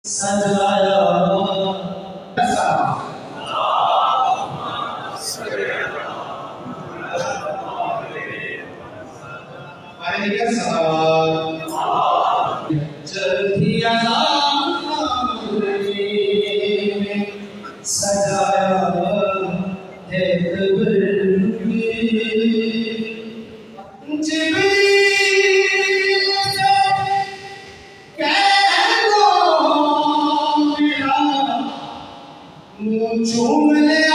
سجایا جب بھی سجایا ہے چوم لیا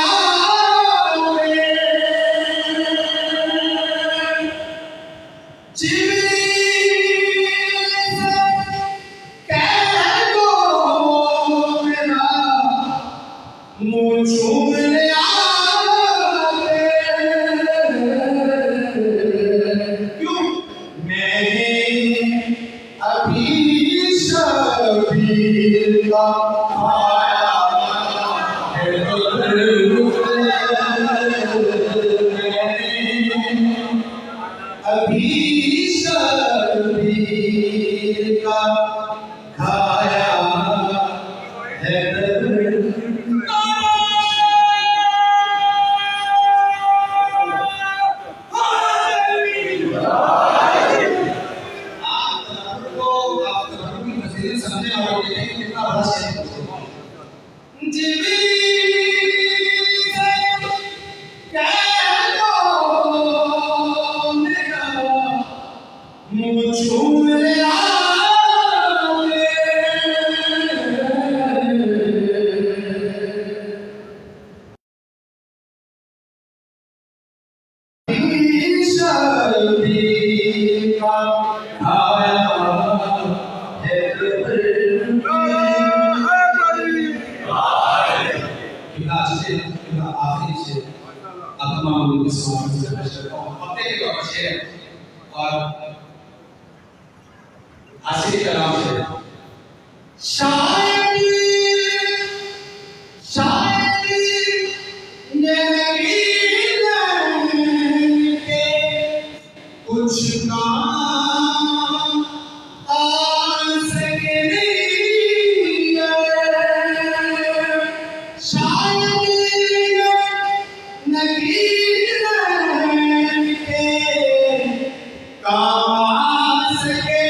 اور عاشق کلام سے شاید یہ کہ کچھ کام آ سکے نہیں، شاید نگین کے کام آ سکے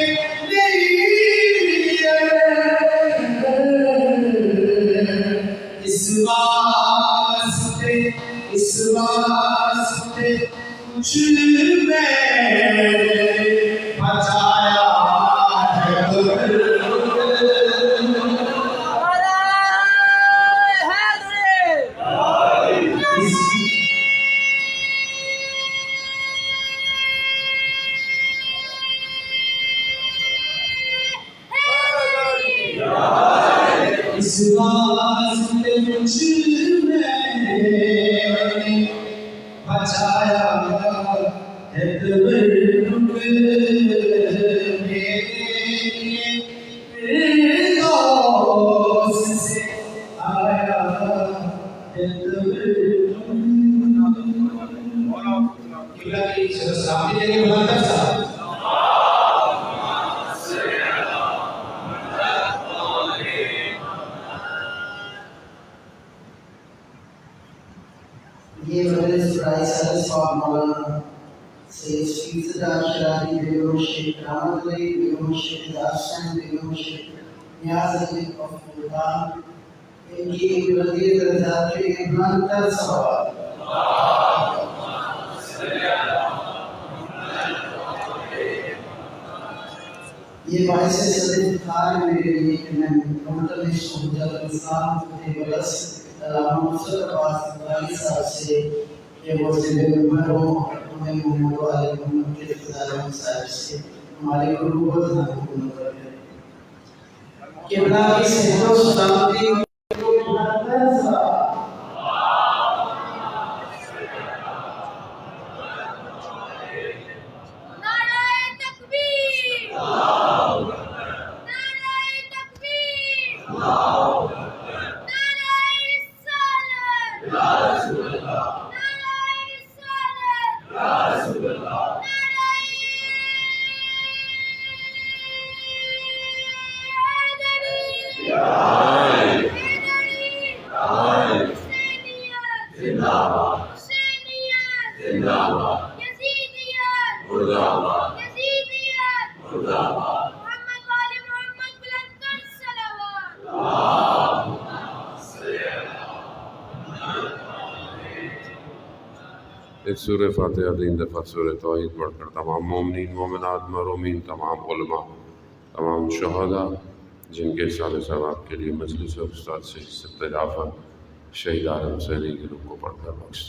نہیں، اس واسطے کچھ میں بچایا ہے اس واسطے کچھ بچایا ہے میرے دوست سے آیا ہے قبلہ کی سلام دیں گے بلندر صاحب. یہ مجلس پرائز صاحب مولانا سید شیزدہ شراری بیگم شیخ رحمت علی بیگم شیخ داشتن بیگم شیخ نیاز علی افغان ان کی بلندی درجات کے بلندر سوال. یہ باعث صدر افتخار ہے میرے لیے کہ میں مطلب حجت الاسلام فتح بلس علامہ مصطفی عباس غالی صاحب سے کہ وہ ضلع ممبر ہوں اور ہمیں محمد و آل محمد کے اقتدار صاحب سے ہماری قربت حکومت کرتے ہیں. قبلہ کی صحت و سلامتی ایک سورہ فاتحہ 3 دفعہ سورہ توحید پڑھ کر تمام مومنین مومنات محرومین تمام علماء تمام شہداء جن کے سال ثواب کے لیے مجلس اور استاد سے استضافہ شہید عالم حسینی کی روح کو پڑھ کر بخش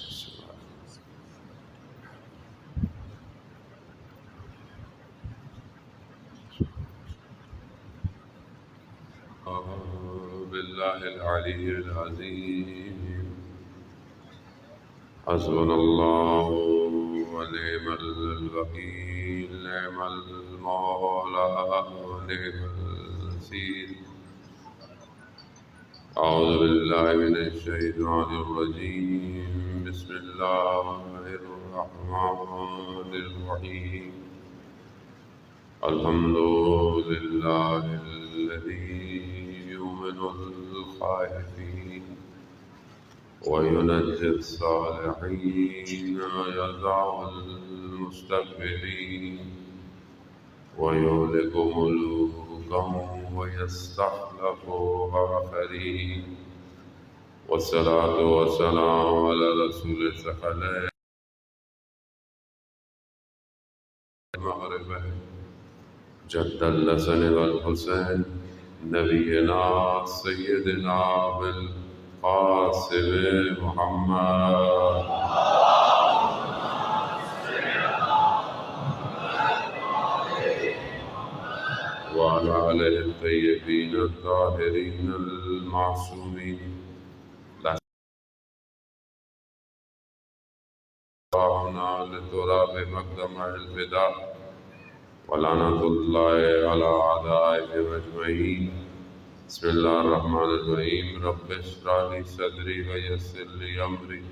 باللہ العلی العظیم حسبنا اللہ ونعم الوکیل نعم المولا ونعم النصیر اعوذ باللہ من الشیطان الرجیم بسم اللہ الرحمن الرحیم الحمد للہ الذی یؤمن الخائفین وينجي الصالحين ويدع المستكبرين ويهلك ملوكهم ويستخلف آخرين والصلاة والسلام على رسول الثقلين المغرب جد الحسن والحسين نبينا سيدنا بالقاسم محمد وعلى آله الطيبين الطاهرين المعصومين لنا لتراب مقدم الفداء ولعنة الله على أعدائهم أجمعين بسم الله الرحمن الرحيم رب اشرح لي صدري ويسر لي أمري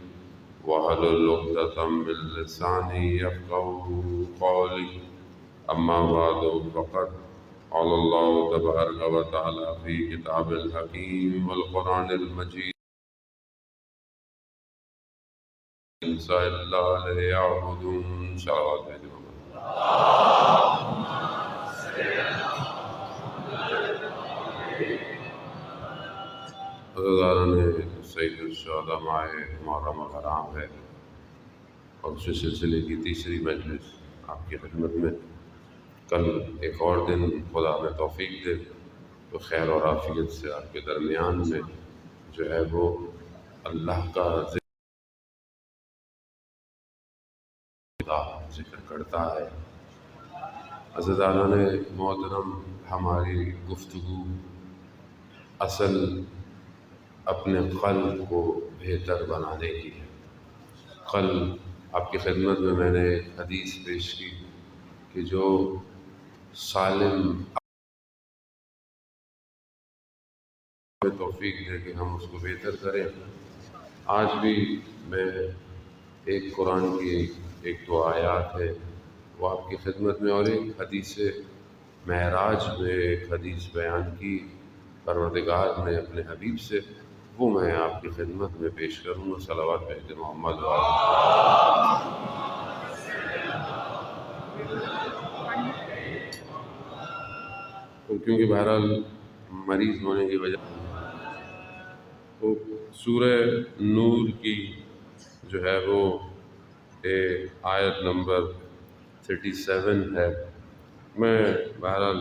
واحلل عقدة من لساني يفقهوا قولي أما بعد فقد قال الله تبارك وتعالى في كتاب الحكيم والقرآن المجيد إنسان الله ليعبدون صلوات محمد حضران سید الشہداء ماہ محرم الحرام ہے اور اسی سلسلے کی تیسری مجلس آپ کی خدمت میں کل ایک اور دن خدا میں توفیق دے تو خیر اور عافیت سے آپ کے درمیان میں جو ہے وہ اللہ کا ذکر کرتا ہے۔ عزیزان محترم، ہماری گفتگو اصل اپنے قلب کو بہتر بنانے کی ہے۔ کل آپ کی خدمت میں نے ایک حدیث پیش کی کہ جو سالم توفیق دے کہ ہم اس کو بہتر کریں۔ آج بھی میں ایک قرآن کی ایک دو آیات ہے وہ آپ کی خدمت میں، اور ایک حدیث معراج میں ایک حدیث بیان کی پروردگار نے اپنے حبیب سے، وہ میں آپ کی خدمت میں پیش کروں گا۔ صلوات بھیج محمد کیونکہ بہرحال مریض ہونے کی وجہ تو سورہ نور کی جو ہے وہ آیت نمبر 37 ہے۔ میں بہرحال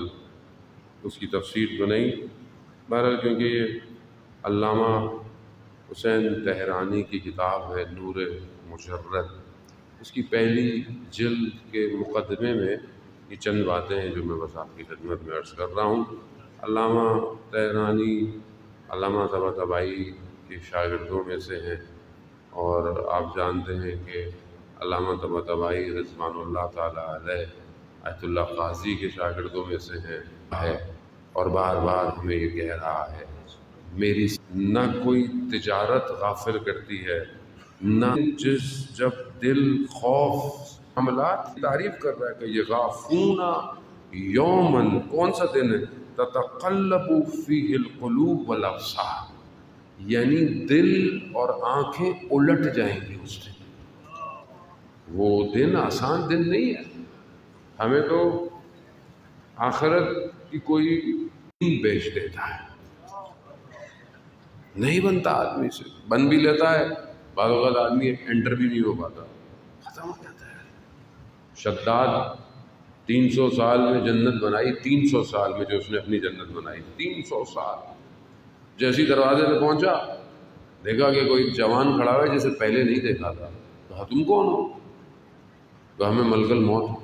اس کی تفسیر تو نہیں، بہرحال کیونکہ یہ علامہ حسین تہرانی کی کتاب ہے نور مشرد، اس کی پہلی جلد کے مقدمے میں یہ چند باتیں ہیں جو میں بس آپ کی خدمت میں عرض کر رہا ہوں۔ علامہ تہرانی علامہ طباطبائی کے شاگردوں میں سے ہیں، اور آپ جانتے ہیں کہ علامہ طباطبائی رضوان اللہ تعالیٰ علیہ آیت اللہ قاضی کے شاگردوں میں سے ہے، اور بار بار ہمیں یہ کہہ رہا ہے میری نہ کوئی تجارت غافل کرتی ہے، نہ جب دل خوف حملات کی تعریف کر رہا ہے کہ یہ غافون یومن، کون سا دن ہے؟ تتقلب فیہ القلوب والابصار، یعنی دل اور آنکھیں الٹ جائیں گی اس دن۔ وہ دن آسان دن نہیں ہے، ہمیں تو آخرت کی کوئی بیچ دیتا ہے، نہیں بنتا آدمی سے، بن بھی لیتا ہے، بعض اوقات آدمی انٹر بھی نہیں ہو پاتا، ختم ہو جاتا ہے۔ شداد 300 سال میں جنت بنائی، 300 سال میں جو اس نے اپنی جنت بنائی، 300 سال، جیسی دروازے پہ پہنچا دیکھا کہ کوئی جوان کھڑا ہوا ہے جسے پہلے نہیں دیکھا تھا، کہا تم کون ہو؟ کہا میں ملک الموت ہوں،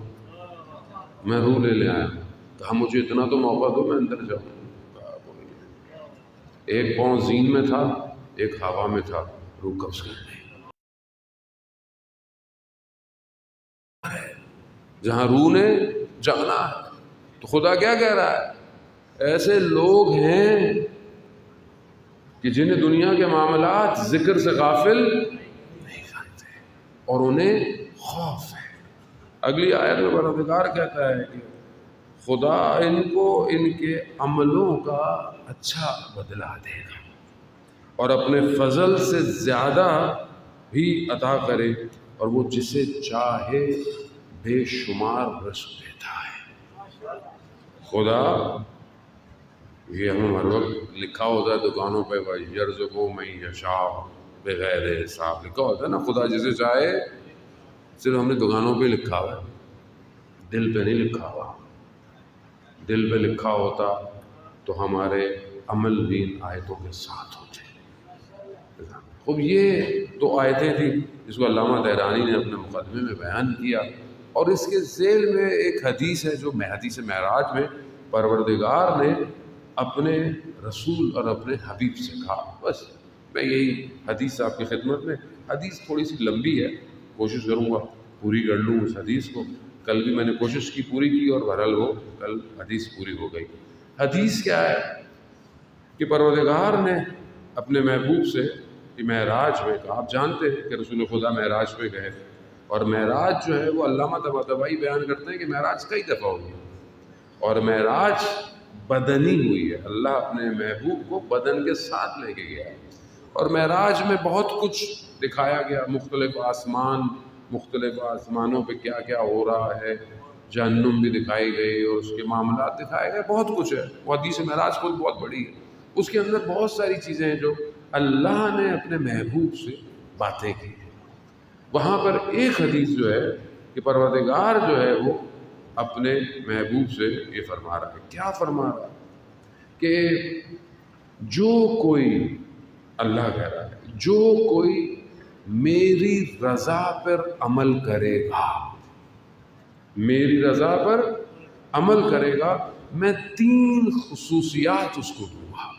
میں روح لے لے آیا ہوں۔ کہا مجھے اتنا تو موقع دو، میں اندر جاؤں۔ کہا کوئی نہیں۔ ایک پاؤں زین میں تھا، ایک ہوا میں تھا، روح قبض کر لی۔ جہاں روح نے جانا ہے تو خدا کیا کہہ رہا ہے؟ ایسے لوگ ہیں کہ جنہیں دنیا کے معاملات ذکر سے غافل نہیں جانتے اور انہیں خوف ہے۔ اگلی آیت میں پروردگار کہتا ہے کہ خدا ان کو ان کے عملوں کا اچھا بدلہ دے گا اور اپنے فضل سے زیادہ بھی عطا کرے، اور وہ جسے چاہے بے شمار رزق دیتا ہے۔ خدا یہ ہم ہر وقت لکھا ہوتا ہے دکانوں پہ یرزقو من یشاء بغیر حساب، لکھا ہوتا ہے نا، خدا جسے چاہے، صرف ہم نے دکانوں پہ لکھا ہوا ہے، دل پہ نہیں لکھا ہوا۔ دل پہ لکھا ہوتا تو ہمارے عمل بھی ان آیتوں کے ساتھ ہوتے۔ خوب یہ تو آیتیں تھیں جس کو علامہ طحرانی نے اپنے مقدمے میں بیان کیا، اور اس کے ذیل میں ایک حدیث ہے جو حدیث معراج میں پروردگار نے اپنے رسول اور اپنے حبیب سے کہا۔ بس میں یہی حدیث آپ کی خدمت میں، حدیث تھوڑی سی لمبی ہے، کوشش کروں گا پوری کر لوں اس حدیث کو۔ کل بھی میں نے کوشش کی پوری کی، اور بہرحال وہ کل حدیث پوری ہو گئی۔ حدیث کیا ہے کہ پروردگار نے اپنے محبوب سے کہ معراج میں کہا، آپ جانتے ہیں کہ رسول خدا معراج پہ گئے، اور معراج جو ہے وہ علامہ طباطبائی بیان کرتے ہیں کہ معراج کئی دفعہ ہوئی، اور معراج بدنی ہوئی ہے، اللہ اپنے محبوب کو بدن کے ساتھ لے کے گیا ہے، اور معراج میں بہت کچھ دکھایا گیا، مختلف آسمانوں پہ کیا کیا ہو رہا ہے، جہنم بھی دکھائی گئی اور اس کے معاملات دکھائے گئے، بہت کچھ ہے۔ وہ حدیث معراج خود بہت بڑی ہے، اس کے اندر بہت ساری چیزیں ہیں جو اللہ نے اپنے محبوب سے باتیں کی ہیں۔ وہاں پر ایک حدیث جو ہے کہ پروردگار جو ہے وہ اپنے محبوب سے یہ فرما رہا ہے، کیا فرما رہا ہے کہ جو کوئی، اللہ کہہ رہا ہے، جو کوئی میری رضا پر عمل کرے گا، میری رضا پر عمل کرے گا، میں 3 خصوصیات اس کو دوں گا۔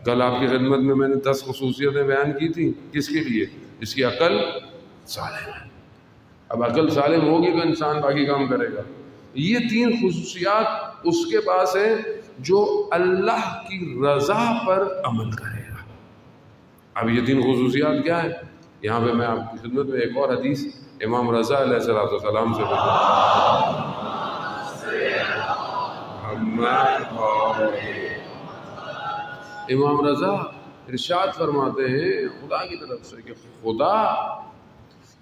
کل آپ کی خدمت میں نے 10 خصوصیتیں بیان کی تھیں، کس کے لیے؟ جس کی عقل سالم ہے۔ اب عقل سالم ہوگی تو انسان باقی کام کرے گا۔ یہ 3 خصوصیات اس کے پاس ہیں جو اللہ کی رضا پر عمل کرے گا۔ اب یہ 3 خصوصیات کیا ہیں؟ یہاں پہ میں آپ کی خدمت میں ایک اور حدیث امام رضا علیہ السلام سے امام رضا ارشاد فرماتے ہیں خدا کی طرف سے کہ خدا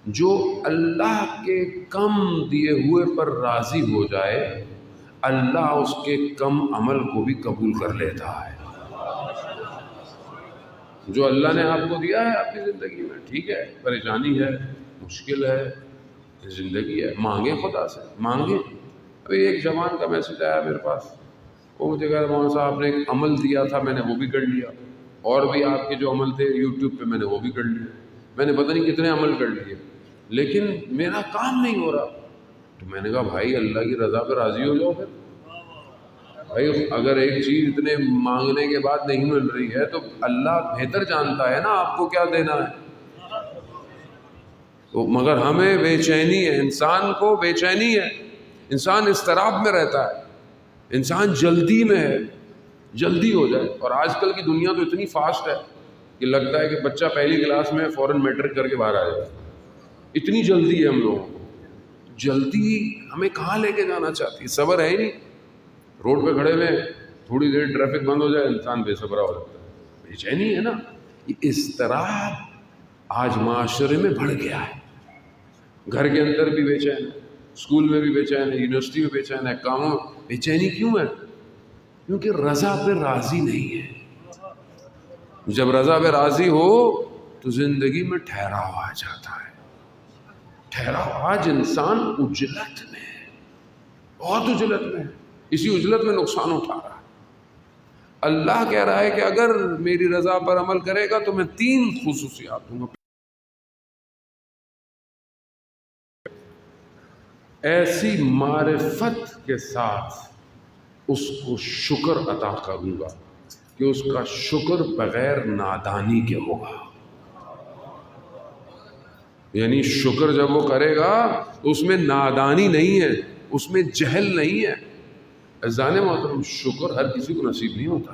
جو اللہ کے کم دیے ہوئے پر راضی ہو جائے، اللہ اس کے کم عمل کو بھی قبول کر لیتا ہے۔ جو اللہ نے آپ کو دیا ہے آپ کی زندگی میں، ٹھیک ہے، پریشانی ہے، مشکل ہے، زندگی ہے، مانگے خدا سے، مانگے۔ ابھی ایک جوان کا میسج آیا میرے پاس، وہ مجھے کہا مولانا صاحب نے ایک عمل دیا تھا، میں نے وہ بھی کر لیا، اور بھی آپ کے جو عمل تھے یوٹیوب پہ میں نے وہ بھی کر لیے، میں نے پتہ نہیں کتنے عمل کر لیے، لیکن میرا کام نہیں ہو رہا۔ تو میں نے کہا بھائی اللہ کی رضا پہ راضی ہو جاؤ پھر۔ بھائی اگر ایک چیز اتنے مانگنے کے بعد نہیں مل رہی ہے تو اللہ بہتر جانتا ہے نا آپ کو کیا دینا ہے۔ تو مگر ہمیں بے چینی ہے، انسان کو بے چینی ہے، انسان اضطراب میں رہتا ہے، انسان جلدی میں ہے، جلدی ہو جائے۔ اور آج کل کی دنیا تو اتنی فاسٹ ہے کہ لگتا ہے کہ بچہ پہلی کلاس میں فوراً میٹرک کر کے باہر آ جائے، اتنی جلدی ہے ہم لوگوں کو۔ جلدی ہمیں کہاں لے کے جانا چاہتی ہے، صبر ہے ہی نہیں۔ روڈ پہ کھڑے ہوئے تھوڑی دیر ٹریفک بند ہو جائے انسان بے صبرا ہو جاتا ہے، بے چینی ہے نا. اس طرح آج معاشرے میں بڑھ گیا ہے. گھر کے اندر بھی بے چین ہے، اسکول میں بھی بے چین ہے، یونیورسٹی میں بے چین ہے، کاموں میں بے چینی کیوں ہے؟ کیونکہ رضا پہ راضی نہیں ہے. جب رضا پہ راضی ہو تو زندگی میں ٹھہراؤ آ جاتا ہے. ٹھہراؤ آج انسان اجلت میں ہے، بہت اجلت میں ہے، اسی اجلت میں نقصان اٹھا رہا ہے. اللہ کہہ رہا ہے کہ اگر میری رضا پر عمل کرے گا تو میں 3 خصوصیات دوں گا. ایسی معرفت کے ساتھ اس کو شکر عطا کروں گا کہ اس کا شکر بغیر نادانی کے ہوگا. یعنی شکر جب وہ کرے گا تو اس میں نادانی نہیں ہے، اس میں جہل نہیں ہے. عزیزان محترم، شکر ہر کسی کو نصیب نہیں ہوتا.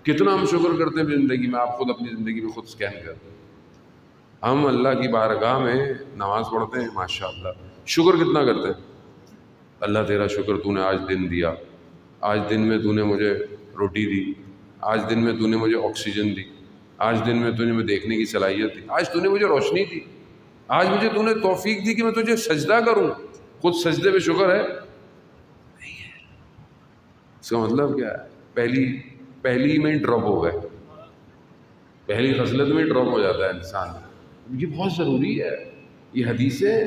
کتنا ہم شکر کرتے ہیں زندگی میں، آپ خود اپنی زندگی میں خود سکین کرتے ہیں. ہم اللہ کی بارگاہ میں نماز پڑھتے ہیں، ماشاءاللہ شکر کتنا کرتے ہیں. اللہ تیرا شکر تو نے آج دن دیا، آج دن میں تو نے مجھے روٹی دی، آج دن میں تو نے مجھے آکسیجن دی، آج دن میں تو نے مجھے دیکھنے کی صلاحیت دی، آج تو نے مجھے روشنی دی، آج مجھے تو نے توفیق دی کہ میں تجھے سجدہ کروں. خود سجدے پہ شکر ہے نہیں ہے. اس کا مطلب کیا ہے؟ پہلی میں ڈراپ ہو گئے، پہلی خصلت میں ڈراپ ہو جاتا ہے انسان. یہ بہت ضروری ہے. یہ حدیثیں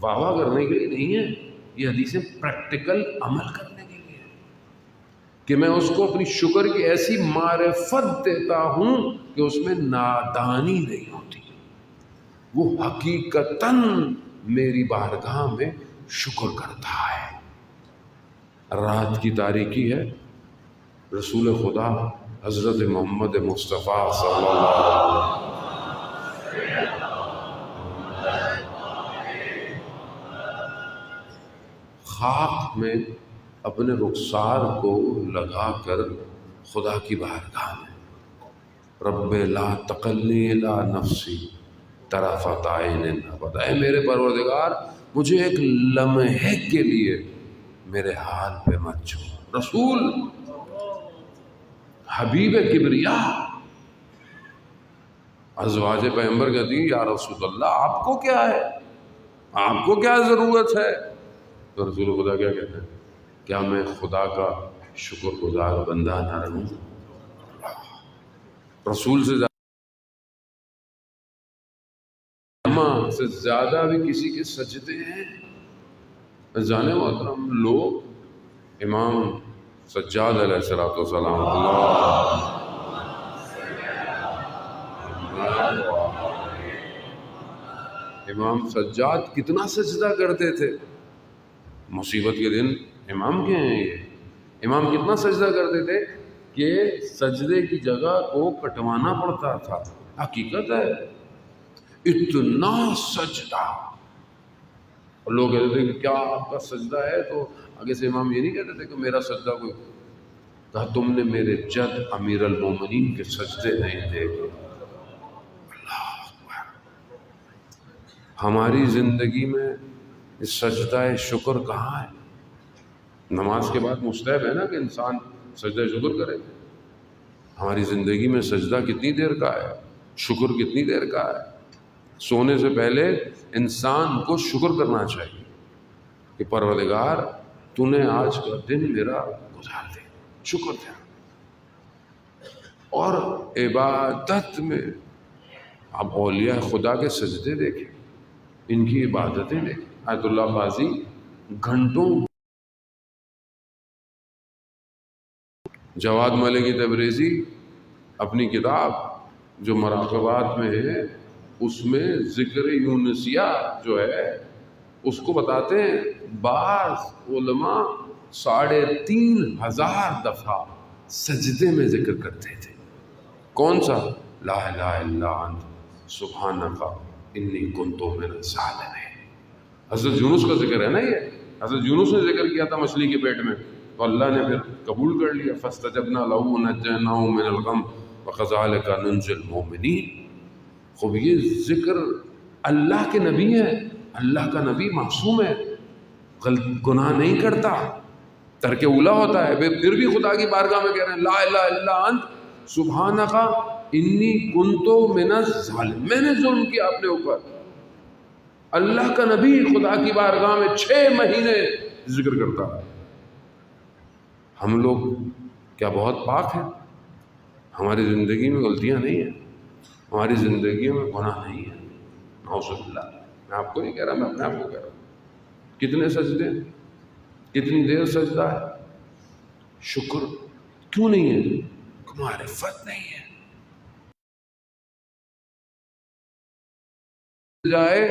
واہ واہ کرنے کے لیے نہیں ہیں، یہ حدیثیں پریکٹیکل عمل کرنے کے لیے کہ میں اس کو اپنی شکر کی ایسی معرفت دیتا ہوں کہ اس میں نادانی نہیں ہوتی. وہ حقیقتاً میری بارگاہ میں شکر کرتا ہے. رات کی تاریکی ہے، رسول خدا حضرت محمد مصطفیٰ صلی اللہ علیہ وسلم خاک میں اپنے رخسار کو لگا کر خدا کی بارگاہ میں رب لا تقلنی الی نفسی طرفۃ عین ابدا، اے میرے پروردگار مجھے ایک لمحے کے لیے میرے حال پہ مت چھوڑ. رسول حبیب کبریا ازواج پیغمبر کہتی ہیں یا رسول اللہ آپ کو کیا ہے، آپ کو کیا ضرورت ہے؟ تو رسول خدا کیا کہتے ہیں؟ کیا میں خدا کا شکر گزار بندہ نہ رہوں؟ رسول سے زیادہ بھی کسی کے سجدے ہیں. جانے محترم لوگ امام سجاد علیہ الصلوۃ والسلام امام سجاد کتنا سجدہ کرتے تھے. مصیبت کے دن امام کے ہیں یہ امام کتنا سجدہ کرتے تھے کہ سجدے کی جگہ کو کٹوانا پڑتا تھا. حقیقت ہے اتنا سجدہ. اور لوگ کہتے تھے کہ کیا آپ کا سجدہ ہے؟ تو آگے سے امام یہ نہیں کہتے تھے کہ میرا سجدہ کوئی، کہا تم نے میرے جد امیر المومنین کے سجدے نہیں دیکھے. اللہ اکبر. ہماری زندگی میں اس سجدہ شکر کہاں ہے؟ نماز کے بعد مستحب ہے نا کہ انسان سجدہ شکر کرے. ہماری زندگی میں سجدہ کتنی دیر کا ہے، شکر کتنی دیر کا ہے؟ سونے سے پہلے انسان کو شکر کرنا چاہیے کہ پروردگار تو نے آج کا دن میرا گزار دے، شکر دے. اور عبادت میں آپ اولیاء خدا کے سجدے دیکھیں، ان کی عبادتیں دیکھیں. آیت اللہ قاضی گھنٹوں، جواد ملکی تبریزی اپنی کتاب جو مراقبات میں ہے اس میں ذکر یونسیہ جو ہے اس کو بتاتے ہیں بعض علماء 3,500 دفعہ سجدے میں ذکر کرتے تھے. کون سا؟ لا الہ الا انت سبحانک انی کنت من الظالمین. حضرت یونس کا ذکر ہے نا یہ. حضرت یونس نے ذکر کیا تھا مچھلی کے پیٹ میں تو اللہ نے پھر قبول کر لیا. فاستجبنا له ونجیناه من الغم وکذلک ننجی المؤمنین. خوب یہ ذکر اللہ کے نبی ہیں، اللہ کا نبی معصوم ہے، غلط گناہ نہیں کرتا. ترک اولا ہوتا ہے، پھر بھی خدا کی بارگاہ میں کہہ رہے ہیں لا الہ الا انت سبحانک انی کنت من الظالمین، میں نے ظلم کیا اپنے اوپر۔ اللہ کا نبی خدا کی بارگاہ میں 6 مہینے ذکر کرتا ہے۔ ہم لوگ کیا بہت پاک ہیں؟ ہماری زندگی میں غلطیاں نہیں ہیں، ہماری زندگی میں گناہ نہیں ہے، نعوذ باللہ۔ میں آپ کو نہیں کہہ رہا، میں اپنے آپ کو کہہ رہا ہوں۔ کتنے سجدے، کتنی دیر سجدہ ہے؟ شکر کیوں نہیں ہے؟ معرفت نہیں ہے۔ جائے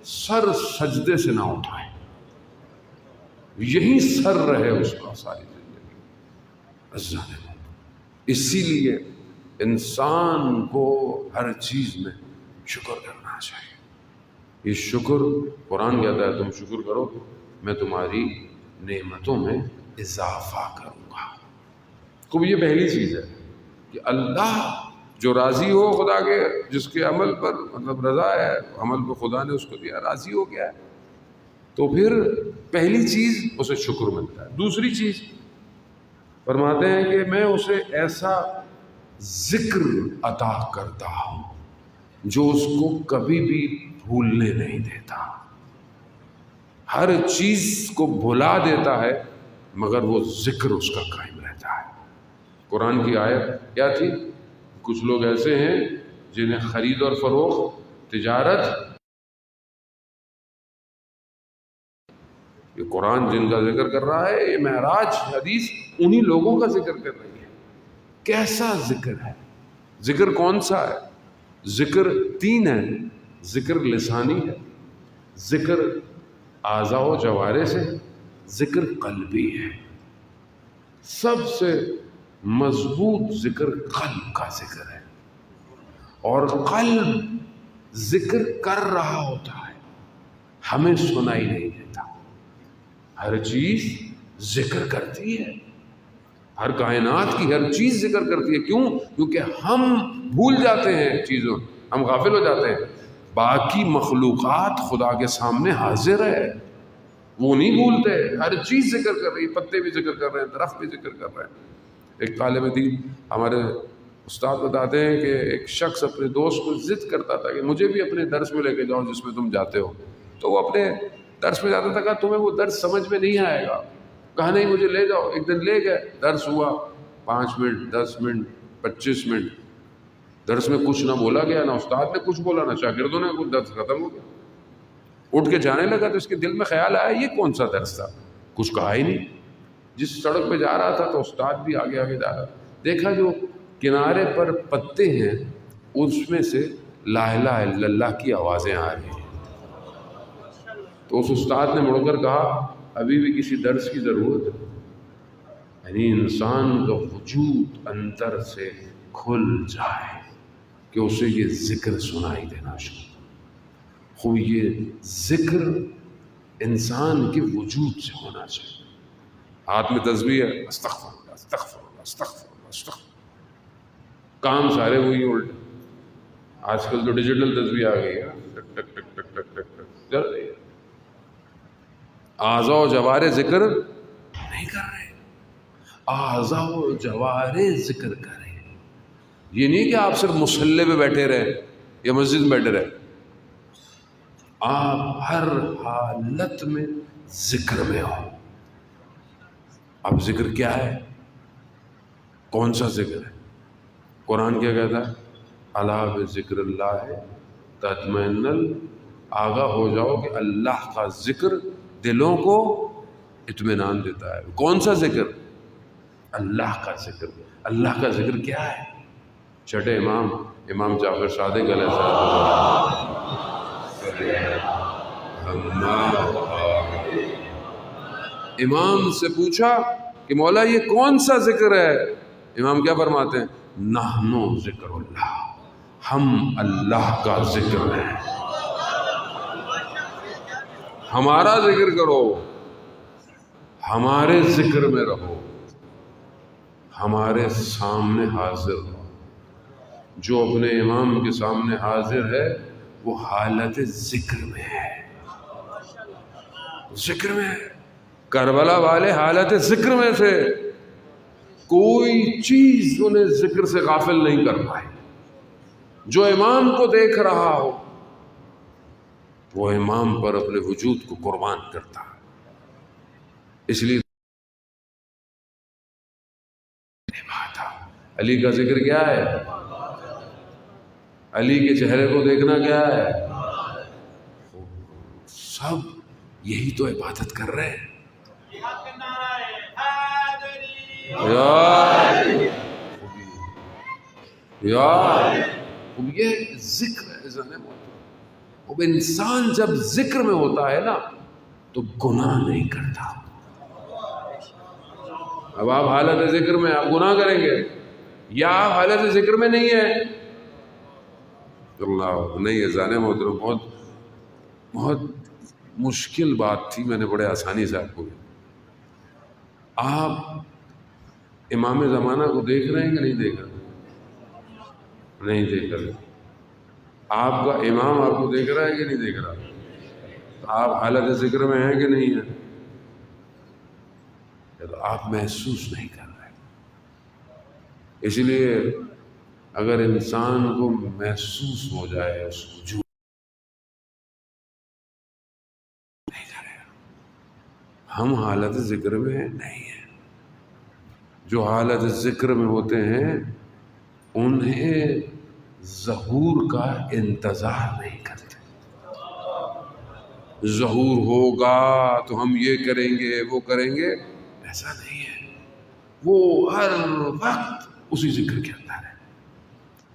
سر سجدے سے نہ اٹھائے، یہی سر رہے اس کا ساری زندگی۔ الظالم، اسی لیے انسان کو ہر چیز میں شکر کرنا چاہیے۔ یہ شکر، قرآن کہتا ہے تم شکر کرو میں تمہاری نعمتوں میں اضافہ کروں گا۔ تو یہ پہلی چیز ہے کہ اللہ جو راضی ہو خدا کے، جس کے عمل پر مطلب رضا ہے، عمل کو خدا نے اس کو دیا، راضی ہو گیا ہے، تو پھر پہلی چیز اسے شکر ملتا ہے۔ دوسری چیز فرماتے ہیں کہ میں اسے ایسا ذکر عطا کرتا ہوں جو اس کو کبھی بھی بھولنے نہیں دیتا۔ ہر چیز کو بھلا دیتا ہے مگر وہ ذکر اس کا قائم رہتا ہے۔ قرآن کی آیت کیا تھی؟ کچھ لوگ ایسے ہیں جنہیں خرید اور فروخت، تجارت، یہ قرآن جن کا ذکر کر رہا ہے، یہ معراج حدیث انہی لوگوں کا ذکر کر رہی ہے۔ کیسا ذکر ہے؟ ذکر کون سا ہے؟ ذکر 3 ہے۔ ذکر لسانی ہے، ذکر اعضاء و جوارح سے، ذکر قلبی ہے۔ سب سے مضبوط ذکر قلب کا ذکر ہے، اور قلب ذکر کر رہا ہوتا ہے، ہمیں سنائی نہیں دیتا۔ ہر چیز ذکر کرتی ہے، ہر کائنات کی ہر چیز ذکر کرتی ہے۔ کیوں؟ کیونکہ ہم بھول جاتے ہیں چیزوں، ہم غافل ہو جاتے ہیں۔ باقی مخلوقات خدا کے سامنے حاضر ہے، وہ نہیں بھولتے، ہر چیز ذکر کر رہی ہے، پتے بھی ذکر کر رہے ہیں، درخت بھی ذکر کر رہے ہیں۔ ایک طالب دین ہمارے استاد بتاتے ہیں کہ ایک شخص اپنے دوست کو ضد کرتا تھا کہ مجھے بھی اپنے درس میں لے کے جاؤ جس میں تم جاتے ہو، تو وہ اپنے درس میں جاتا تھا، کہا تمہیں وہ درس سمجھ میں نہیں آئے گا، کہا نہیں مجھے لے جاؤ۔ ایک دن لے گئے، درس ہوا 5 منٹ 10 منٹ 25 منٹ، درس میں کچھ نہ بولا گیا، نہ استاد نے کچھ بولا، نہ شاگردوں نے کچھ، درس ختم ہو گیا۔ اٹھ کے جانے لگا تو اس کے دل میں خیال آیا یہ کون سا درس تھا، کچھ کہا ہی نہیں۔ جس سڑک پہ جا رہا تھا تو استاد بھی آگے آگے جا رہا، دیکھا جو کنارے پر پتے ہیں اس میں سے لا الہ الا اللہ کی آوازیں آ رہی ہیں۔ تو اس استاد نے مڑ کر کہا ابھی بھی کسی درس کی ضرورت ہے، یعنی انسان کا وجود اندر سے کھل جائے کہ اسے یہ ذکر سنائی دینا شروع۔ خوب یہ ذکر انسان کے وجود سے ہونا چاہیے۔ ہاتھ میں تسبیح ہے، استغفر اللہ استغفر اللہ استغفر اللہ استغفر اللہ، کام سارے وہی الٹے۔ آج کل تو ڈیجیٹل تسبیح آ گئی ہے، ٹک ٹک ٹک ٹک ٹک ٹک ٹک چل رہی ہے۔ اعضاء و جوارح ذکر نہیں کر رہے، اعضاء و جوارح ذکر کر رہے ہیں۔ یہ نہیں کہ آپ صرف مصلی پہ بیٹھے رہے یا مسجد میں بیٹھے رہے، آپ ہر حالت میں ذکر میں ہو۔ اب ذکر کیا ہے؟ کون سا ذکر ہے؟ قرآن کیا کہتا ہے؟ الا بذکر اللہ تطمئن آگاہ ہو جاؤ کہ اللہ کا ذکر دلوں کو اطمینان دیتا ہے۔ کون سا ذکر؟ اللہ کا ذکر۔ اللہ کا ذکر کیا ہے؟ چھٹے امام جعفر صادق علیہ السلام امام سے پوچھا کہ مولا یہ کون سا ذکر ہے؟ امام کیا فرماتے ہیں؟ نحنو ذکر اللہ، ہم اللہ کا ذکر ہیں، ہمارا ذکر کرو، ہمارے ذکر میں رہو، ہمارے سامنے حاضر ہو۔ جو اپنے امام کے سامنے حاضر ہے وہ حالت ذکر میں ہے، ذکر میں ہے۔ کربلا والے حالت ذکر میں تھے، کوئی چیز انہیں ذکر سے غافل نہیں کر پائے. جو امام کو دیکھ رہا ہو وہ امام پر اپنے وجود کو قربان کرتا. اس لیے علی کا ذکر کیا ہے؟ علی کے چہرے کو دیکھنا کیا ہے؟ سب یہی تو عبادت کر رہے ہیں. یار یہ ذکر ہے. اب انسان جب ذکر میں ہوتا ہے نا تو گناہ نہیں کرتا. اب آپ حالت ذکر میں آپ گناہ کریں گے یا آپ حالت ذکر میں نہیں ہے؟ اللہ نہیں ہے جانے محترم. بہت مشکل بات تھی، میں نے بڑے آسانی سے آپ کو. آپ امام زمانہ کو دیکھ رہے ہیں کہ نہیں دیکھ رہے؟ نہیں دیکھ رہے. آپ کا امام آپ کو دیکھ رہا ہے کہ نہیں دیکھ رہا؟ تو آپ حالت ذکر میں ہیں کہ نہیں ہیں؟ تو آپ محسوس نہیں کر رہے. اسی لیے اگر انسان کو محسوس ہو جائے اس وجود نہیں کرے گا. ہم حالت ذکر میں نہیں ہیں. جو حالت ذکر میں ہوتے ہیں انہیں ظہور کا انتظار نہیں کرتے. ظہور ہوگا تو ہم یہ کریں گے وہ کریں گے، ایسا نہیں ہے. وہ ہر وقت اسی ذکر کے اندر ہے.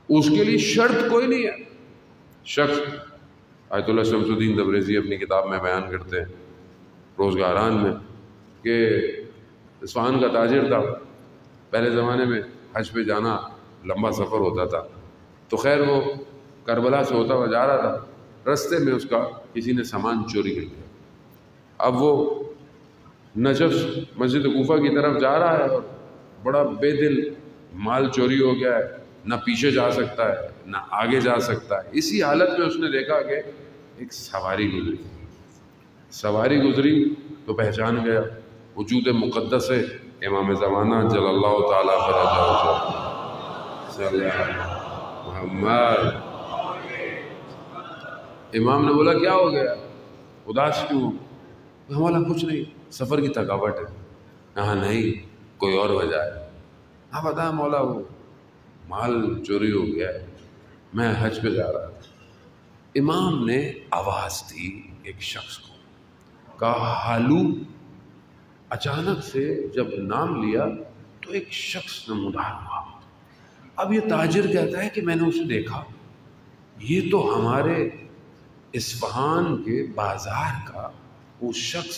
اس کے لیے شرط کوئی نہیں ہے. شخص آیت اللہ شمس الدین تبریزی اپنی کتاب میں بیان کرتے ہیں روزگاران میں کہ اصفہان کا تاجر تھا. پہلے زمانے میں حج پہ جانا لمبا سفر ہوتا تھا، تو خیر وہ کربلا سے ہوتا ہوا جا رہا تھا. رستے میں اس کا کسی نے سامان چوری کر لیا. اب وہ نجف مسجد کوفہ کی طرف جا رہا ہے اور بڑا بے دل، مال چوری ہو گیا ہے، نہ پیچھے جا سکتا ہے نہ آگے جا سکتا ہے. اسی حالت میں اس نے دیکھا کہ ایک سواری گزری تو پہچان گیا وجود مقدس ہے امام زمانہ جل اللہ تعالیٰ فرجہ صلی محمد. امام نے بولا کیا ہو گیا، اداس کیوں؟ ہمارا کچھ نہیں، سفر کی تھکاوٹ ہے. ہاں نہیں، کوئی اور وجہ ہے. ہاں بتا مولا، وہ مال چوری ہو گیا ہے، میں حج پہ جا رہا تھا. امام نے آواز دی ایک شخص کو، کہا حالو. اچانک سے جب نام لیا تو ایک شخص نمودار ہوا. اب یہ تاجر کہتا ہے کہ میں نے اسے دیکھا، یہ تو ہمارے اصفہان کے بازار کا وہ شخص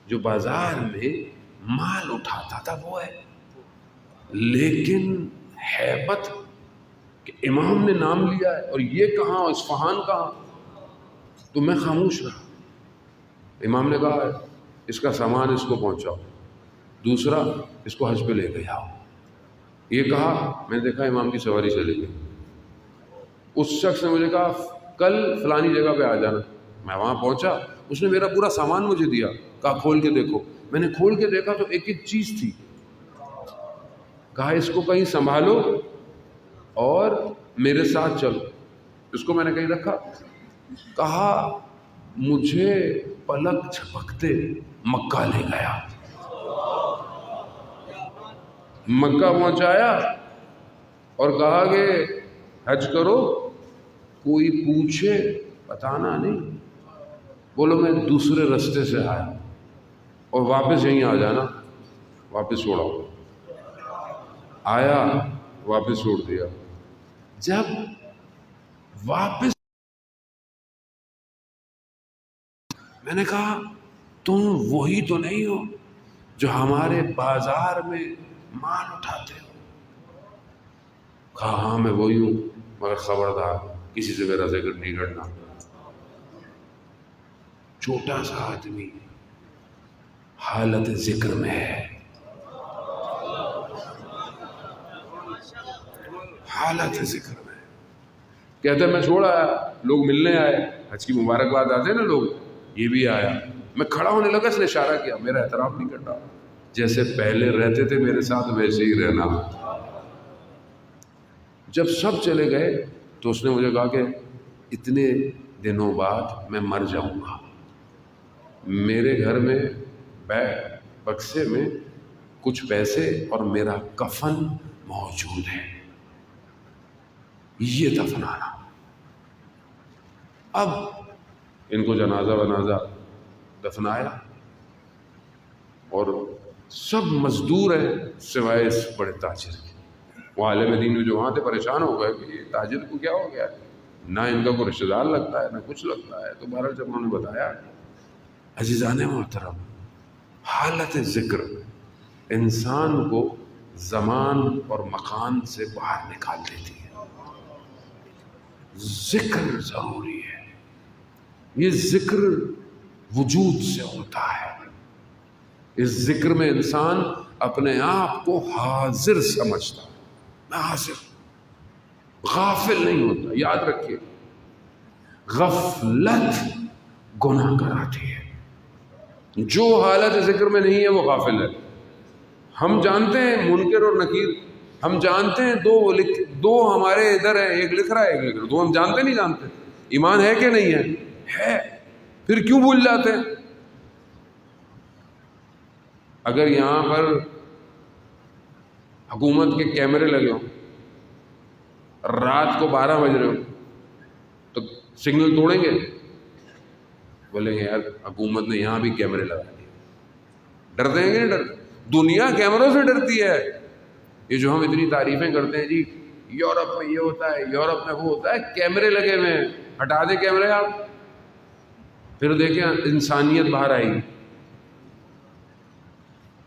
جو بازار میں مال اٹھاتا تھا وہ ہے. لیکن ہیبت کہ امام نے نام لیا ہے اور یہ کہاں اصفہان کہاں. تو میں خاموش رہا. امام نے کہا اس کا سامان اس کو پہنچاؤ، دوسرا اس کو حج پہ لے کے آؤ. یہ کہا، میں نے دیکھا امام کی سواری چلے گئی. اس شخص نے مجھے کہا کل فلانی جگہ پہ آ جانا. میں وہاں پہنچا، اس نے میرا پورا سامان مجھے دیا، کہا کھول کے دیکھو. میں نے کھول کے دیکھا تو ایک ایک چیز تھی. کہا اس کو کہیں سنبھالو اور میرے ساتھ چلو. اس کو میں نے کہیں رکھا. کہا مجھے پلک جھپکتے مکہ لے گیا. مکہ پہنچایا اور کہا کہ حج کرو، کوئی پوچھے بتانا نہیں. بولو میں دوسرے راستے سے آیا اور واپس یہیں آ جانا. واپس چھوڑا، آیا واپس چھوڑ دیا. جب واپس میں نے کہا تم وہی تو نہیں ہو جو ہمارے بازار میں مال اٹھاتے ہو؟ کہا ہاں میں وہی ہوں، مگر خبردار کسی سے میرا ذکر نہیں کرنا. چھوٹا سا آدمی حالت ذکر میں ہے، حالت ذکر میں. کہتے ہیں میں چھوڑ آیا، لوگ ملنے آئے، حج کی مبارکباد آتے ہیں نا لوگ، یہ بھی آیا. میں کھڑا ہونے لگا، اس نے اشارہ کیا، میرا احترام نہیں کرتا. جیسے پہلے رہتے تھے میرے ساتھ ویسے ہی رہنا. جب سب چلے گئے تو اس نے مجھے کہا کہ اتنے دنوں بعد میں مر جاؤں گا، میرے گھر میں بکسے میں کچھ پیسے اور میرا کفن موجود ہے، یہ دفنانا. اب ان کو جنازہ ونازہ دفنایا اور سب مزدور ہیں سوائے اس بڑے تاجر کے. وہ عالم دین جو وہاں تھے پریشان ہو گئے کہ یہ تاجر کو کیا ہو گیا ہے، نہ ان کا کوئی رشتہ دار لگتا ہے نہ کچھ لگتا ہے. تو بہرحال جب انہوں نے بتایا، عزیزان محترم، حالت ذکر انسان کو زمان اور مکان سے باہر نکال دیتی ہے. ذکر ضروری ہے. یہ ذکر وجود سے ہوتا ہے. اس ذکر میں انسان اپنے آپ کو حاضر سمجھتا ہے. میں حاضر، غافل نہیں ہوتا. یاد رکھیے، غفلت گناہ کراتی ہے. جو حالت ذکر میں نہیں ہے وہ غافل ہے. ہم جانتے ہیں منکر اور نکیر، ہم جانتے ہیں دو ہمارے ادھر ہیں، ایک لکھ رہا ہے ایک لکھ رہا. دو ہم جانتے نہیں جانتے. ایمان ہے کہ نہیں ہے؟ ہے. پھر کیوں بھول جاتے ہیں؟ اگر یہاں پر حکومت کے کیمرے لگے ہوں، رات کو 12 بج رہے ہو تو سگنل توڑیں گے؟ بولیں گے یار حکومت نے یہاں بھی کیمرے لگا دیے. ڈرتے ہیں کہ نہیں ڈرتے؟ دنیا کیمروں سے ڈرتی ہے. یہ جو ہم اتنی تعریفیں کرتے ہیں، جی یورپ میں یہ ہوتا ہے، یورپ میں وہ ہوتا ہے، کیمرے لگے ہوئے ہیں. ہٹا دیں کیمرے آپ، پھر دیکھیں انسانیت باہر آئی.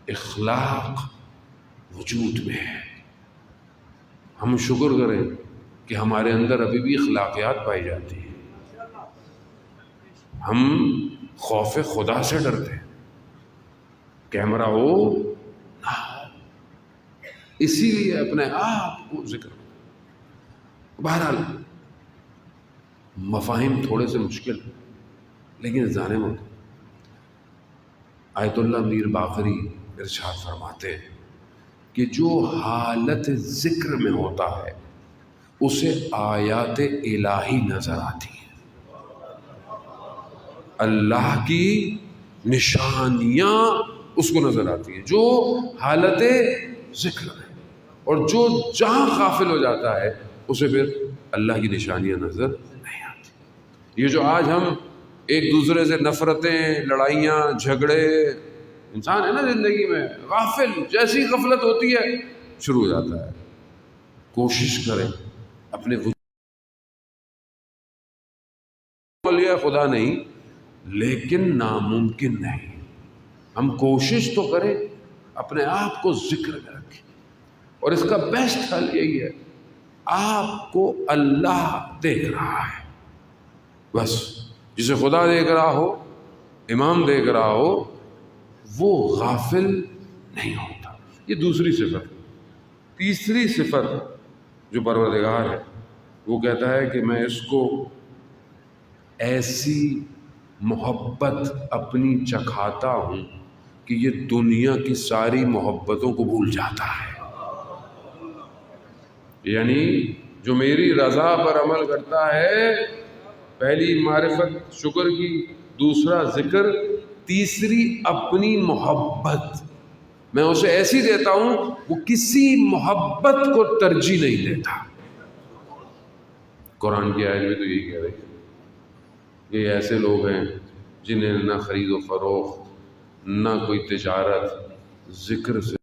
اخلاق وجود میں ہے. ہم شکر کریں کہ ہمارے اندر ابھی بھی اخلاقیات پائی جاتی ہیں. ہم خوف خدا سے ڈرتے ہیں، کیمرہ ہو نہ ہو. اسی لیے اپنے آپ کو ذکر. بہرحال مفاہیم تھوڑے سے مشکل لیکن جانے میں. آیت اللہ میر باقری ارشاد فرماتے ہیں کہ جو حالت ذکر میں ہوتا ہے اسے آیات الہی نظر آتی ہیں، اللہ کی نشانیاں اس کو نظر آتی ہیں جو حالت ذکر ہے. اور جو جہاں غافل ہو جاتا ہے اسے پھر اللہ کی نشانیاں نظر نہیں آتی. یہ جو آج ہم ایک دوسرے سے نفرتیں، لڑائیاں، جھگڑے، انسان ہے نا زندگی میں غافل، جیسی غفلت ہوتی ہے شروع ہو جاتا ہے. کوشش کریں اپنے لیا خدا نہیں لیکن ناممکن نہیں. ہم کوشش تو کریں اپنے آپ کو ذکر میں رکھیں. اور اس کا بیسٹ حل یہی ہے، آپ کو اللہ دیکھ رہا ہے. بس جسے خدا دیکھ رہا ہو، امام دیکھ رہا ہو، وہ غافل نہیں ہوتا. یہ دوسری صفت. تیسری صفت جو پروردگار ہے وہ کہتا ہے کہ میں اس کو ایسی محبت اپنی چکھاتا ہوں کہ یہ دنیا کی ساری محبتوں کو بھول جاتا ہے. یعنی جو میری رضا پر عمل کرتا ہے، پہلی معرفت شکر کی، دوسرا ذکر، تیسری اپنی محبت، میں اسے ایسی دیتا ہوں وہ کسی محبت کو ترجیح نہیں دیتا. قرآن کی آیت میں تو یہی کہہ رہی ہے. یہ ایسے لوگ ہیں جنہیں نہ خرید و فروخت نہ کوئی تجارت ذکر سے.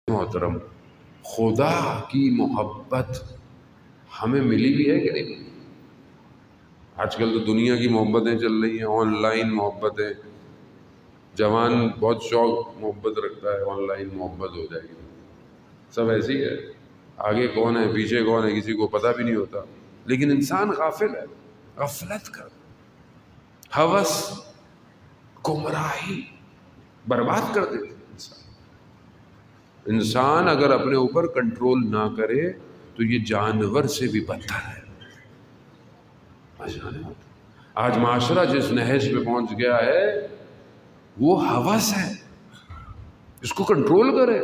محترم، خدا کی محبت ہمیں ملی بھی ہے کہ نہیں ملی؟ آج کل تو دنیا کی محبتیں چل رہی ہیں، آن لائن محبتیں. جوان بہت شوق محبت رکھتا ہے، آن لائن محبت ہو جائے گی. سب ایسی ہے، آگے کون ہے پیچھے کون ہے کسی کو پتہ بھی نہیں ہوتا. لیکن انسان غافل ہے، غفلت کر، ہوس، گمراہی برباد کر دیتے انسان. انسان اگر اپنے اوپر کنٹرول نہ کرے تو یہ جانور سے بھی بدتر ہے. آج معاشرہ جس نہج پہ پہنچ گیا ہے وہ ہوس ہے، اس کو کنٹرول کرے،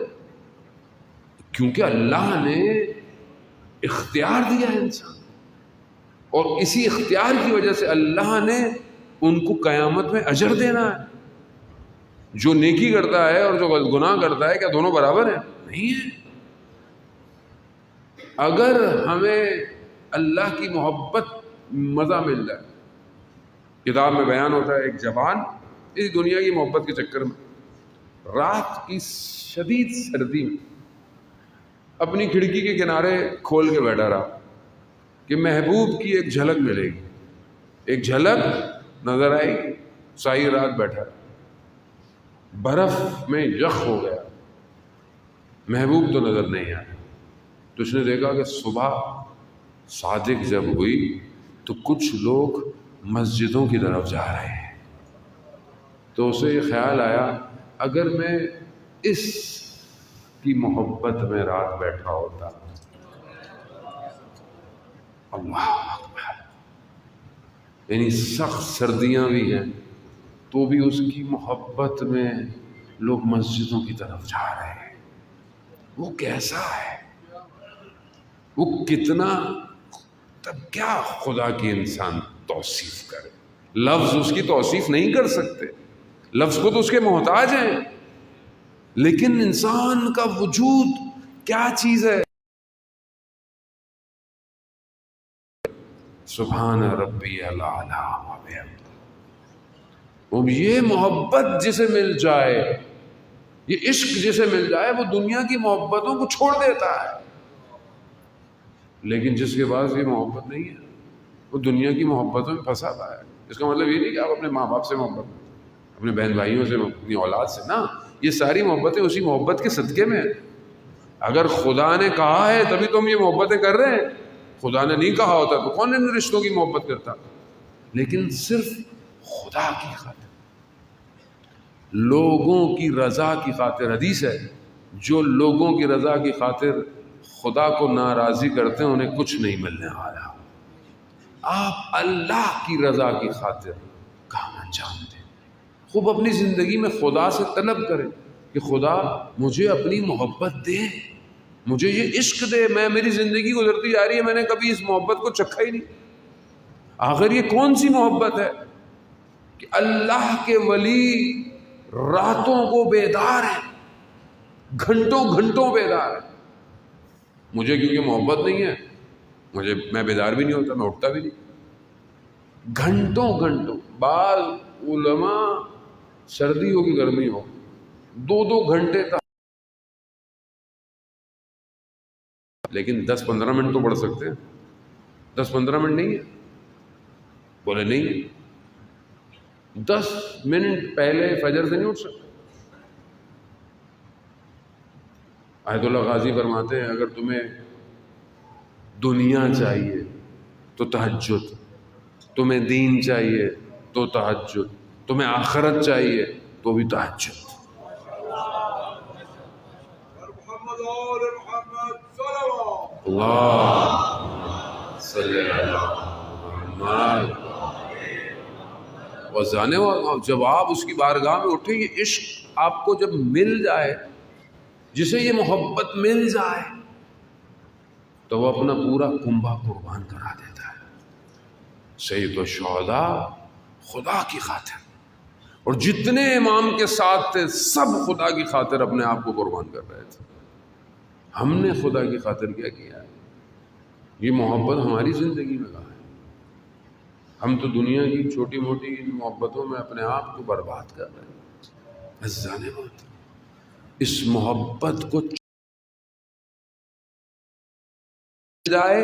کیونکہ اللہ نے اختیار دیا ہے انسان، اور اسی اختیار کی وجہ سے اللہ نے ان کو قیامت میں اجر دینا ہے۔ جو نیکی کرتا ہے اور جو گناہ کرتا ہے کیا دونوں برابر ہیں؟ نہیں ہے۔ اگر ہمیں اللہ کی محبت مزہ مل جائے، کتاب میں بیان ہوتا ہے ایک جوان اس دنیا کی محبت کے چکر میں رات کی شدید سردی میں اپنی کھڑکی کے کنارے کھول کے بیٹھا رہا کہ محبوب کی ایک جھلک ملے گی، ایک جھلک نظر آئے گی۔ ساری رات بیٹھا، برف میں یخ ہو گیا، محبوب تو نظر نہیں آیا۔ تو اس نے دیکھا کہ صبح صادق جب ہوئی تو کچھ لوگ مسجدوں کی طرف جا رہے ہیں، تو اسے یہ خیال آیا اگر میں اس کی محبت میں رات بیٹھا ہوتا، اللہ اکبر، یعنی سخت سردیاں بھی ہیں تو بھی اس کی محبت میں لوگ مسجدوں کی طرف جا رہے ہیں۔ وہ کیسا ہے، وہ کتنا، تب کیا خدا کی انسان توصیف کرے؟ لفظ اس کی توصیف نہیں کر سکتے، لفظ کو تو اس کے محتاج ہیں، لیکن انسان کا وجود کیا چیز ہے؟ سبحان ربی الاعلی و بحمدہ۔ اب یہ محبت جسے مل جائے، یہ عشق جسے مل جائے، وہ دنیا کی محبتوں کو چھوڑ دیتا ہے۔ لیکن جس کے پاس یہ محبت نہیں ہے وہ دنیا کی محبتوں میں پھنسا ہوا ہے۔ اس کا مطلب یہ نہیں کہ آپ اپنے ماں باپ سے محبت کریں، اپنے بہن بھائیوں سے، اپنی اولاد سے، نہ، یہ ساری محبتیں اسی محبت کے صدقے میں ہیں۔ اگر خدا نے کہا ہے تبھی تو ہم یہ محبتیں کر رہے ہیں، خدا نے نہیں کہا ہوتا تو کون ان رشتوں کی محبت کرتا؟ لیکن صرف خدا کی خاطر، لوگوں کی رضا کی خاطر۔ حدیث ہے جو لوگوں کی رضا کی خاطر خدا کو ناراضی کرتے ہیں انہیں کچھ نہیں ملنے والا۔ آپ اللہ کی رضا کی خاطر کام انجام دیں، خوب اپنی زندگی میں خدا سے طلب کریں کہ خدا مجھے اپنی محبت دے، مجھے یہ عشق دے۔ میری زندگی گزرتی جا رہی ہے، میں نے کبھی اس محبت کو چکھا ہی نہیں۔ آخر یہ کون سی محبت ہے کہ اللہ کے ولی راتوں کو بیدار ہیں، گھنٹوں گھنٹوں بیدار ہیں۔ مجھے کیونکہ محبت نہیں ہے، میں بیدار بھی نہیں ہوتا، میں اٹھتا بھی نہیں۔ گھنٹوں گھنٹوں، بعض علماء سردی ہو کہ گرمی ہو 2 گھنٹے تک، لیکن 10-15 منٹ تو پڑھ سکتے ہیں، 10-15 منٹ نہیں ہے، بولے نہیں ہے، 10 منٹ پہلے فجر سے نہیں اٹھ سکتے۔ آیت اللہ غازی فرماتے ہیں اگر تمہیں دنیا چاہیے تو تہجد، تمہیں دین چاہیے تو تہجد، تمہیں آخرت چاہیے تو بھی تہجد۔ اللہ صلی اللہ علیہ وسلم۔ جب آپ اس کی بارگاہ میں اٹھیں، یہ عشق آپ کو جب مل جائے، جسے یہ محبت مل جائے، تو وہ اپنا پورا کنبہ قربان کرا دیتا ہے۔ سید الشہداء خدا کی خاطر، اور جتنے امام کے ساتھ تھے سب خدا کی خاطر اپنے آپ کو قربان کر رہے تھے۔ ہم نے خدا کی خاطر کیا کیا ہے؟ یہ محبت ہماری زندگی میں کہاں ہے؟ ہم تو دنیا کی چھوٹی موٹی محبتوں میں اپنے آپ کو برباد کر رہے ہیں۔ عزیزان محترم، اس محبت کو جائے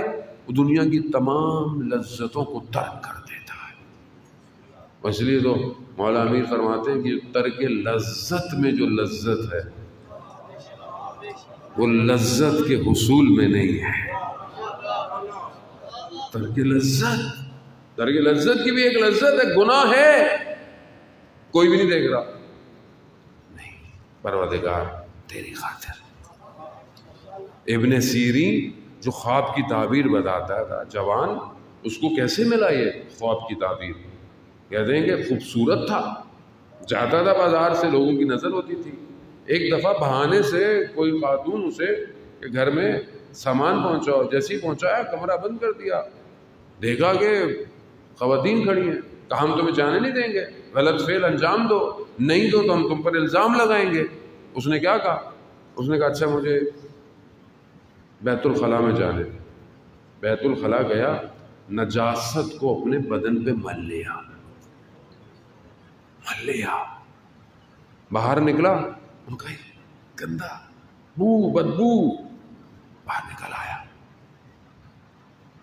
وہ دنیا کی تمام لذتوں کو ترک کر دیتا ہے۔ اس لیے تو مولا امیر فرماتے ہیں کہ ترک لذت میں جو لذت ہے وہ لذت کے حصول میں نہیں ہے۔ ترک لذت کی بھی ایک لذت ہے، گناہ ہے، کوئی بھی نہیں دیکھ رہا، نہیں، پروردگار تیری خاطر۔ ابن سیرین جو خواب کی تعبیر بتاتا تھا، جوان اس کو کیسے ملا یہ خواب کی تعبیر؟ کہہ دیں کہ خوبصورت تھا، جاتا تھا بازار سے، لوگوں کی نظر ہوتی تھی. ایک دفعہ بہانے سے کوئی خاتون اسے کہ گھر میں سامان پہنچاؤ، جیسے ہی پہنچایا کمرہ بند کر دیا، دیکھا کہ خواتین کھڑی ہیں. کہا ہم تمہیں جانے نہیں دیں گے، غلط فعل انجام دو، نہیں دو تو ہم تم پر الزام لگائیں گے. اس نے کیا کہا؟ اس نے کہا اچھا مجھے بیت الخلاء میں جانے دیں. بیت الخلاء گیا، نجاست کو اپنے بدن پہ مل لیا. باہر نکلا، ان کا گندا بدبو باہر نکل آیا.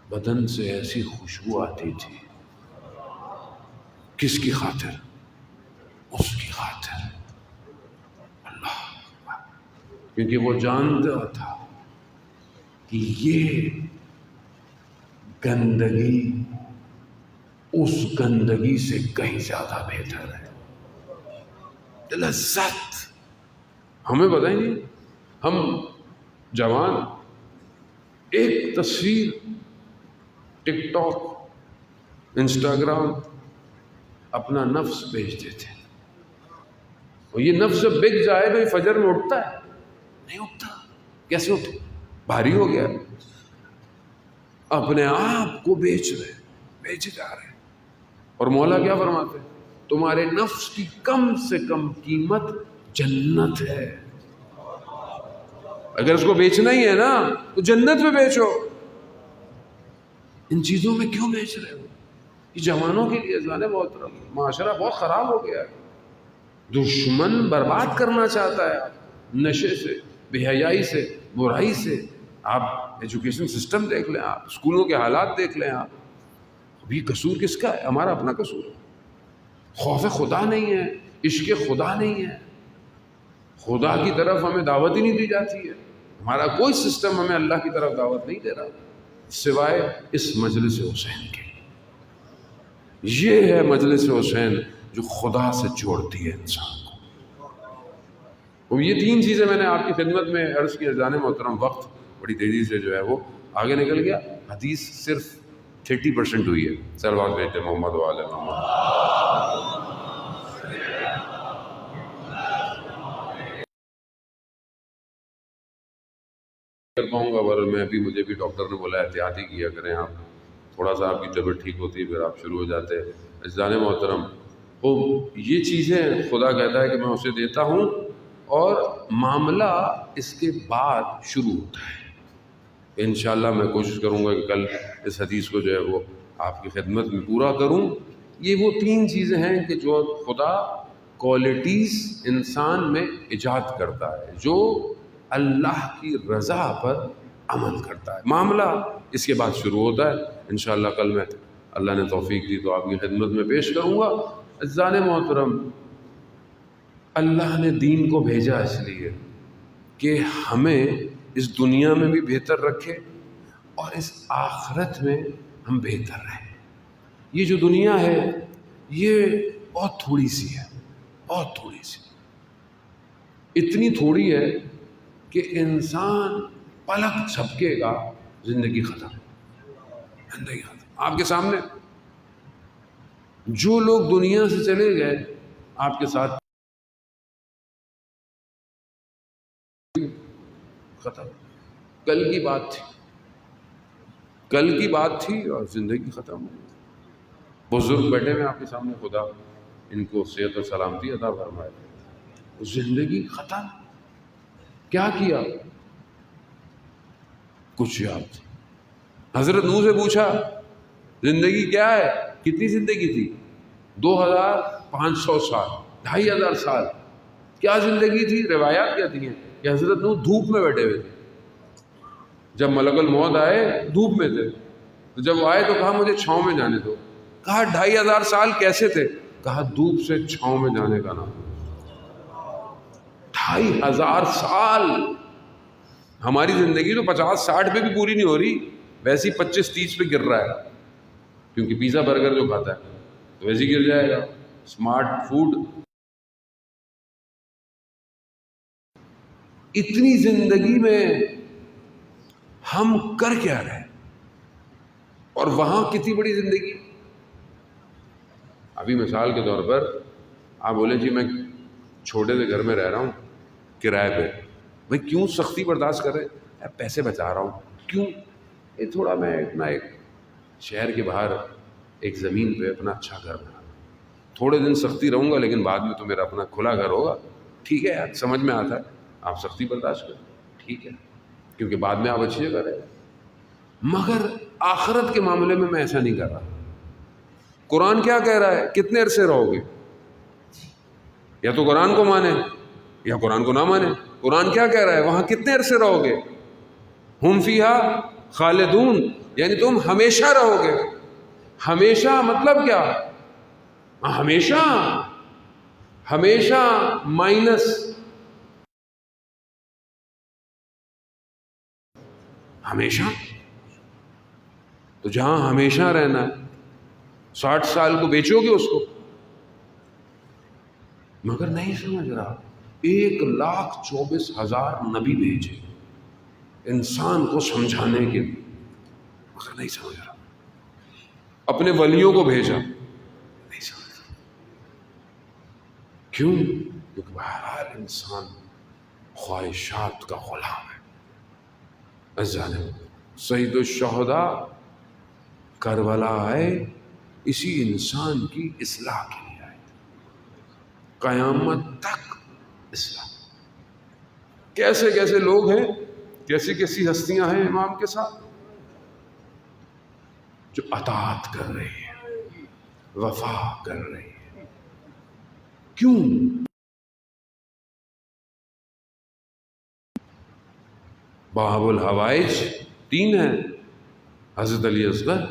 بدن سے ایسی خوشبو آتی تھی. کس کی خاطر؟ اس کی خاطر. اللہ اکبر. کیونکہ وہ جانتا تھا کہ یہ گندگی اس گندگی سے کہیں زیادہ بہتر ہے. لذت ہمیں بتائیں گے، ہم جوان ایک تصویر ٹک ٹاک انسٹاگرام اپنا نفس بیچ دیتے ہیں، اور یہ نفس جب بک جائے تو یہ فجر میں اٹھتا ہے؟ نہیں اٹھتا. کیسے اٹھے؟ بھاری ہو گیا. اپنے آپ کو بیچے جا رہے ہیں. اور مولا کیا فرماتے ہیں؟ تمہارے نفس کی کم سے کم قیمت جنت ہے. اگر اس کو بیچنا ہی ہے نا تو جنت میں بیچو. ان چیزوں میں کیوں بیچ رہے ہو؟ یہ جوانوں کے لیے جانے محترم معاشرہ بہت خراب ہو گیا ہے. دشمن برباد کرنا چاہتا ہے. نشے سے، بے حیائی سے، برائی سے. آپ ایجوکیشن سسٹم دیکھ لیں، آپ اسکولوں کے حالات دیکھ لیں. آپ ابھی قصور کس کا ہے؟ ہمارا اپنا قصور ہے. خوف خدا نہیں ہے، عشق خدا نہیں ہے. خدا کی طرف ہمیں دعوت ہی نہیں دی جاتی ہے. ہمارا کوئی سسٹم ہمیں اللہ کی طرف دعوت نہیں دے رہا سوائے اس مجلس حسین کے. یہ ہے مجلس حسین جو خدا سے جوڑتی ہے انسان کو. اور یہ تین چیزیں میں نے آپ کی خدمت میں عرض کی. جانے محترم وقت بڑی تیزی سے جو ہے وہ آگے نکل گیا. حدیث صرف 30% ہوئی ہے. صلوات بھیجتے محمد و آل محمد. کر پاؤں گا، ورنہ میں بھی، مجھے بھی ڈاکٹر نے بولا احتیاطی کیا کریں آپ. تھوڑا سا آپ کی طبیعت ٹھیک ہوتی ہے پھر آپ شروع ہو جاتے ہیں. عزیزان محترم، وہ یہ چیزیں خدا کہتا ہے کہ میں اسے دیتا ہوں، اور معاملہ اس کے بعد شروع ہوتا ہے. انشاءاللہ میں کوشش کروں گا کہ کل اس حدیث کو جو ہے وہ آپ کی خدمت میں پورا کروں. یہ وہ تین چیزیں ہیں کہ جو خدا کوالٹیز انسان میں ایجاد کرتا ہے، جو اللہ کی رضا پر عمل کرتا ہے. معاملہ اس کے بعد شروع ہوتا ہے. انشاءاللہ کل میں اللہ نے توفیق دی تو آپ کی خدمت میں پیش کروں گا. عزیزان محترم، اللہ نے دین کو بھیجا اس لیے کہ ہمیں اس دنیا میں بھی بہتر رکھے اور اس آخرت میں ہم بہتر رہیں. یہ جو دنیا ہے یہ بہت تھوڑی سی ہے، بہت تھوڑی سی. اتنی تھوڑی ہے کہ انسان پلک جھپکے گا زندگی ختم. زندگی ختم. آپ کے سامنے جو لوگ دنیا سے چلے گئے آپ کے ساتھ ختم. کل کی بات تھی، کل کی بات تھی اور زندگی ختم. بزرگ بیٹھے میں آپ کے سامنے، خدا ان کو صحت و سلامتی عطا فرمائے. زندگی ختم. کیا کیا؟ کچھ یاد. حضرت نوح سے پوچھا زندگی کیا ہے؟ کتنی زندگی تھی؟ 2500 سال، 2500 سال. کیا زندگی تھی؟ روایات کہتی ہیں کہ حضرت نوح دھوپ میں بیٹھے ہوئے تھے. جب ملک الموت آئے دھوپ میں تھے، تو جب آئے تو کہا مجھے چھاؤں میں جانے دو. کہا 2500 سال کیسے تھے؟ کہا دھوپ سے چھاؤں میں جانے کا نام. 2500 سال. ہماری زندگی تو 50-60 پہ بھی پوری نہیں ہو رہی، ویسی 25-30 پہ گر رہا ہے. کیونکہ پیزا برگر جو کھاتا ہے تو ویسے گر جائے گا. Smart food. اتنی زندگی میں ہم کر کیا رہے؟ اور وہاں کتنی بڑی زندگی. ابھی مثال کے طور پر آپ بولیں جی میں چھوٹے سے گھر میں رہ رہا ہوں کرائے پہ، بھائی کیوں سختی برداشت کر رہے ہیں؟ پیسے بچا رہا ہوں. کیوں؟ یہ تھوڑا میں اپنا ایک شہر کے باہر ایک زمین پہ اپنا اچھا گھر بنا، تھوڑے دن سختی رہوں گا لیکن بعد میں تو میرا اپنا کھلا گھر ہوگا. ٹھیک ہے یار، سمجھ میں آتا ہے، آپ سختی برداشت کریں، ٹھیک ہے، کیونکہ بعد میں آپ اچھی جگہ رہیں. مگر آخرت کے معاملے میں ایسا نہیں کر رہا. قرآن کیا کہہ رہا ہے؟ کتنے عرصے رہو گے؟ یا تو قرآن کو مانے یا قرآن کو نہ مانے. قرآن کیا کہہ رہا ہے؟ وہاں کتنے عرصے رہو گے؟ ہم فیہا خالدون، یعنی تم ہمیشہ رہو گے. ہمیشہ مطلب کیا؟ ہمیشہ، ہمیشہ مائنس ہمیشہ. تو جہاں ہمیشہ رہنا ہے 60 سال کو بیچو گے اس کو؟ مگر نہیں سمجھ رہا. 1,24,000 نبی بھیجے انسان کو سمجھانے کے لیے، مگر نہیں سمجھ رہا. اپنے ولیوں کو بھیجا، نہیں سمجھ رہا. کیوں؟ کیونکہ بہرحال انسان خواہشات کا غلام ہے. سید الشہداء کربلا آئے اسی انسان کی اصلاح کے لیے آئے، قیامت تک اصلاح. کیسے کیسے لوگ ہیں، کیسی کیسی ہستیاں ہیں امام کے ساتھ، جو اطاعت کر رہے ہیں، وفا کر رہے ہیں. کیوں؟ باب الحوائج 3 ہیں، حضرت علی اصغر،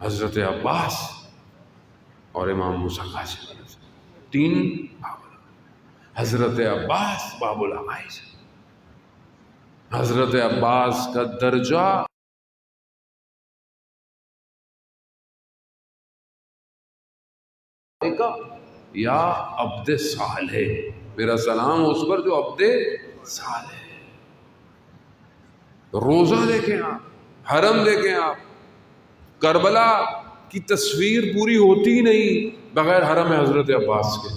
حضرت عباس اور امام موسیٰ کاظم. 3 باب. حضرت عباس باب الحوائج. حضرت عباس کا درجہ یا عبد صالح، میرا سلام اس پر جو عبد صالح. روزہ دیکھیں آپ، حرم دیکھیں آپ. کربلا کی تصویر پوری ہوتی نہیں بغیر حرم حضرت عباس کے.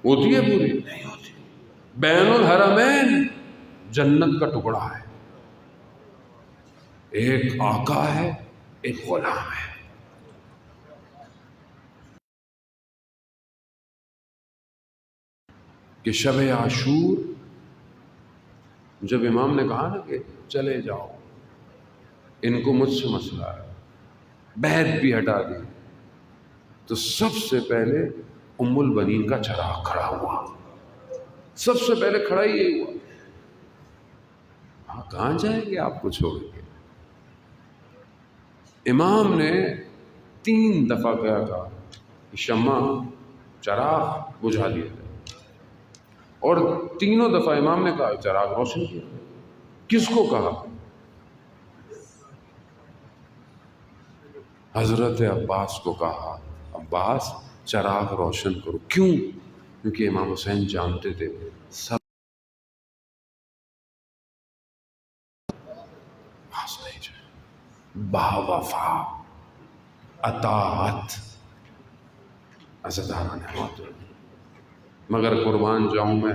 ہوتی ہے پوری؟ نہیں ہوتی. بین الحرمین جنت کا ٹکڑا ہے، ایک آقا ہے ایک غلام ہے. کہ شب عاشور جب امام نے کہا نا کہ چلے جاؤ، ان کو مجھ سے مسئلہ ہے، بیعت بھی ہٹا دی، تو سب سے پہلے ام البنین کا چراغ کھڑا ہوا. سب سے پہلے کھڑا ہی یہی ہوا. ہاں کہاں جائیں گے آپ کو چھوڑ کے؟ امام نے 3 دفعہ کیا کہا کہ شمع چراغ بجھا دیا جائے، اور 3 دفعہ امام نے کہا چراغ روشن کیا. کس کو کہا؟ حضرت عباس کو کہا عباس چراغ روشن کرو. کیوں؟ کیونکہ امام حسین جانتے تھے سب پاس نہیں جائے. با وفا اطاعت عزاداران موت. مگر قربان جاؤں میں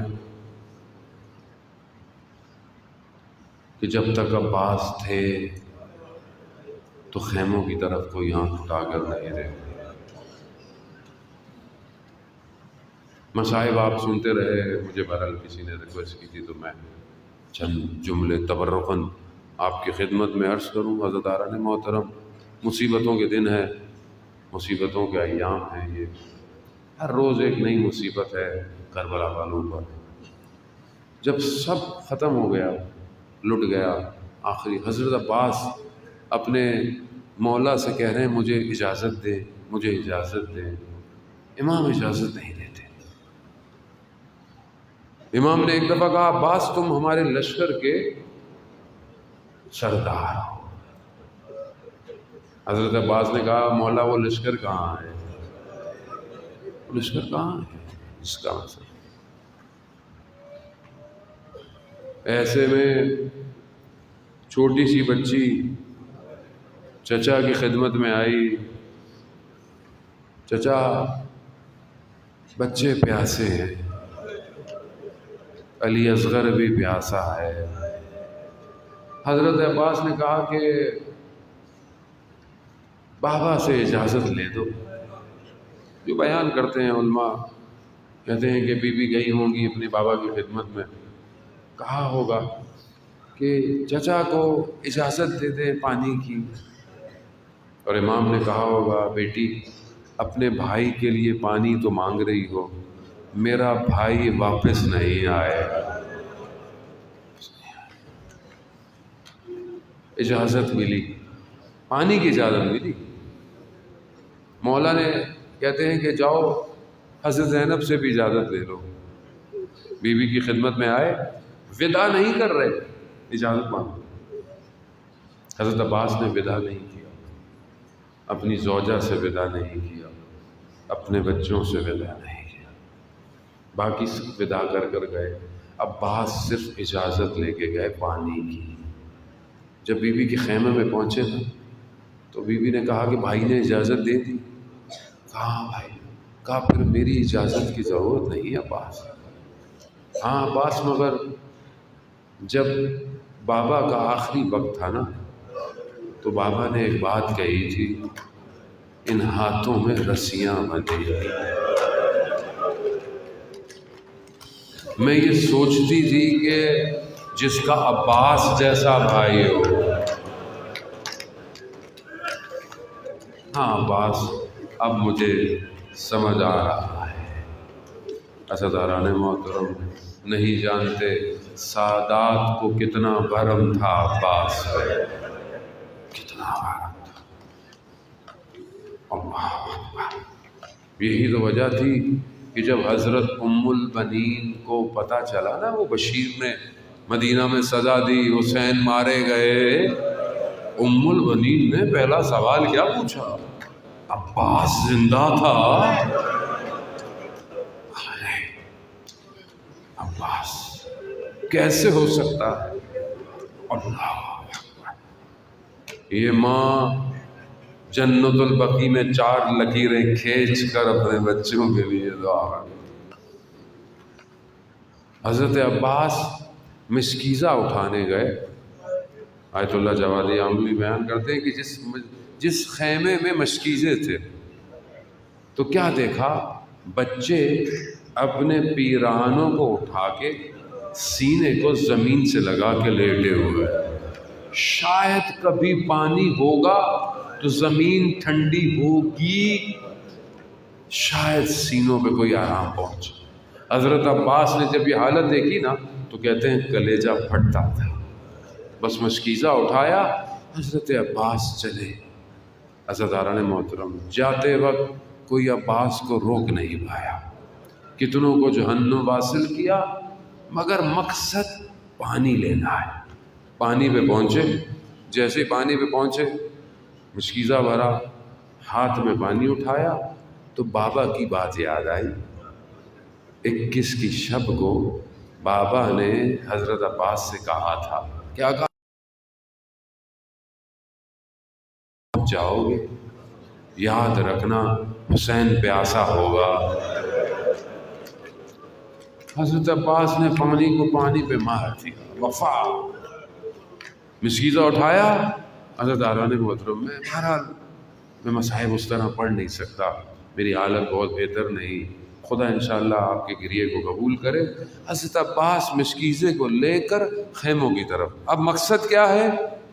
کہ جب تک عباس تھے تو خیموں کی طرف کوئی آنکھ اٹھا کر نہیں رہے. مصائب آپ سنتے رہے. مجھے بہرحال کسی نے ریکویسٹ کی تھی تو میں چند جملے تبرکاً آپ کی خدمت میں عرض کروں. عزاداران محترم، مصیبتوں کے دن ہے، مصیبتوں کے ایام ہیں. یہ ہر روز ایک نئی مصیبت ہے کربلا والوں پر. جب سب ختم ہو گیا، لٹ گیا، آخری حضرت عباس اپنے مولا سے کہہ رہے ہیں مجھے اجازت دے، مجھے اجازت دے. امام اجازت نہیں دیتے. امام نے ایک دفعہ کہا عباس تم ہمارے لشکر کے سردار ہو. حضرت عباس نے کہا مولا وہ لشکر کہاں ہے؟ لشکر کہاں ہے اس کا مسئلہ؟ ایسے میں چھوٹی سی بچی چچا کی خدمت میں آئی، چچا بچے پیاسے ہیں، علی اصغر بھی پیاسا ہے۔ حضرت عباس نے کہا کہ بابا سے اجازت لے دو۔ جو بیان کرتے ہیں علماء، کہتے ہیں کہ بی بی گئی ہوں گی اپنے بابا کی خدمت میں، کہا ہوگا کہ چچا کو اجازت دے دے پانی کی، اور امام نے کہا ہوگا بیٹی اپنے بھائی کے لیے پانی تو مانگ رہی ہو، میرا بھائی واپس نہیں آئے۔ اجازت ملی، پانی کی اجازت ملی۔ مولا نے کہتے ہیں کہ جاؤ حضرت زینب سے بھی اجازت لے لو، بی بی کی خدمت میں آئے، ودا نہیں کر رہے، اجازت مانگو۔ حضرت عباس نے ودا نہیں کیا، اپنی زوجہ سے ودا نہیں کیا، اپنے بچوں سے ودا نہیں کیا، باقی سب ودا کر کر گئے۔ عباس صرف اجازت لے کے گئے پانی کی۔ جب بی بی کے خیمے میں پہنچے نا تو بی بی نے کہا کہ بھائی نے اجازت دے دی؟ کہا بھائی، کہا پھر میری اجازت کی ضرورت نہیں ہے عباس۔ ہاں عباس، مگر جب بابا کا آخری وقت تھا نا تو بابا نے ایک بات کہی تھی، ان ہاتھوں میں رسیاں بندھی، میں یہ سوچتی تھی کہ جس کا عباس جیسا بھائی ہو۔ ہاں عباس، اب مجھے سمجھ آ رہا ہے۔ اسداران محترم، نہیں جانتے سادات کو کتنا بھرم تھا عباس پہ، کتنا بھرم تھا۔ اللہ اکبر۔ یہی تو وجہ تھی کہ جب حضرت ام البنین کو پتہ چلا نا، وہ بشیر نے مدینہ میں سزا دی، حسین مارے گئے، ام البنین نے پہلا سوال کیا پوچھا؟ عباس زندہ تھا؟ عباس کیسے ہو سکتا ہے؟ اللہ اکبر۔ یہ ماں جنت البقیع میں 4 لکیریں کھینچ کر اپنے بچوں کے لیے دعا کرتی۔ حضرت عباس مشکیزہ اٹھانے گئے۔ آیت اللہ جوادی عاملی بیان کرتے ہیں کہ جس خیمے میں مشکیزے تھے تو کیا دیکھا، بچے اپنے پیرہنوں کو اٹھا کے سینے کو زمین سے لگا کے لیٹے ہوئے، شاید کبھی پانی ہوگا تو زمین ٹھنڈی ہوگی، شاید سینوں پہ کوئی آرام پہنچے۔ حضرت عباس نے جب یہ حالت دیکھی نا تو کہتے ہیں کلیجہ پھٹتا تھا۔ بس مشکیزہ اٹھایا، حضرت عباس چلے۔ عزیزان محترم، جاتے وقت کوئی عباس کو روک نہیں پایا، کتنوں کو جہنم واصل کیا، مگر مقصد پانی لینا ہے۔ پانی پہ پہنچے، جیسے پانی پہ پہنچے مشکیزہ بھرا، ہاتھ میں پانی اٹھایا تو بابا کی بات یاد آئی۔ 21 کی شب کو بابا نے حضرت عباس سے کہا تھا، کیا کہا؟ جاؤ گے یاد رکھنا حسین پیاسا ہوگا۔ حضرت عباس نے پانی کو پانی پہ مار دیا، وفا۔ مشکیزہ اٹھایا۔ حضرت آران محترم، میں بہرحال میں مصاحب اس طرح پڑھ نہیں سکتا، میری حالت بہت بہتر نہیں، خدا انشاءاللہ آپ کے گریے کو قبول کرے۔ حضرت عباس مشکیزے کو لے کر خیموں کی طرف، اب مقصد کیا ہے؟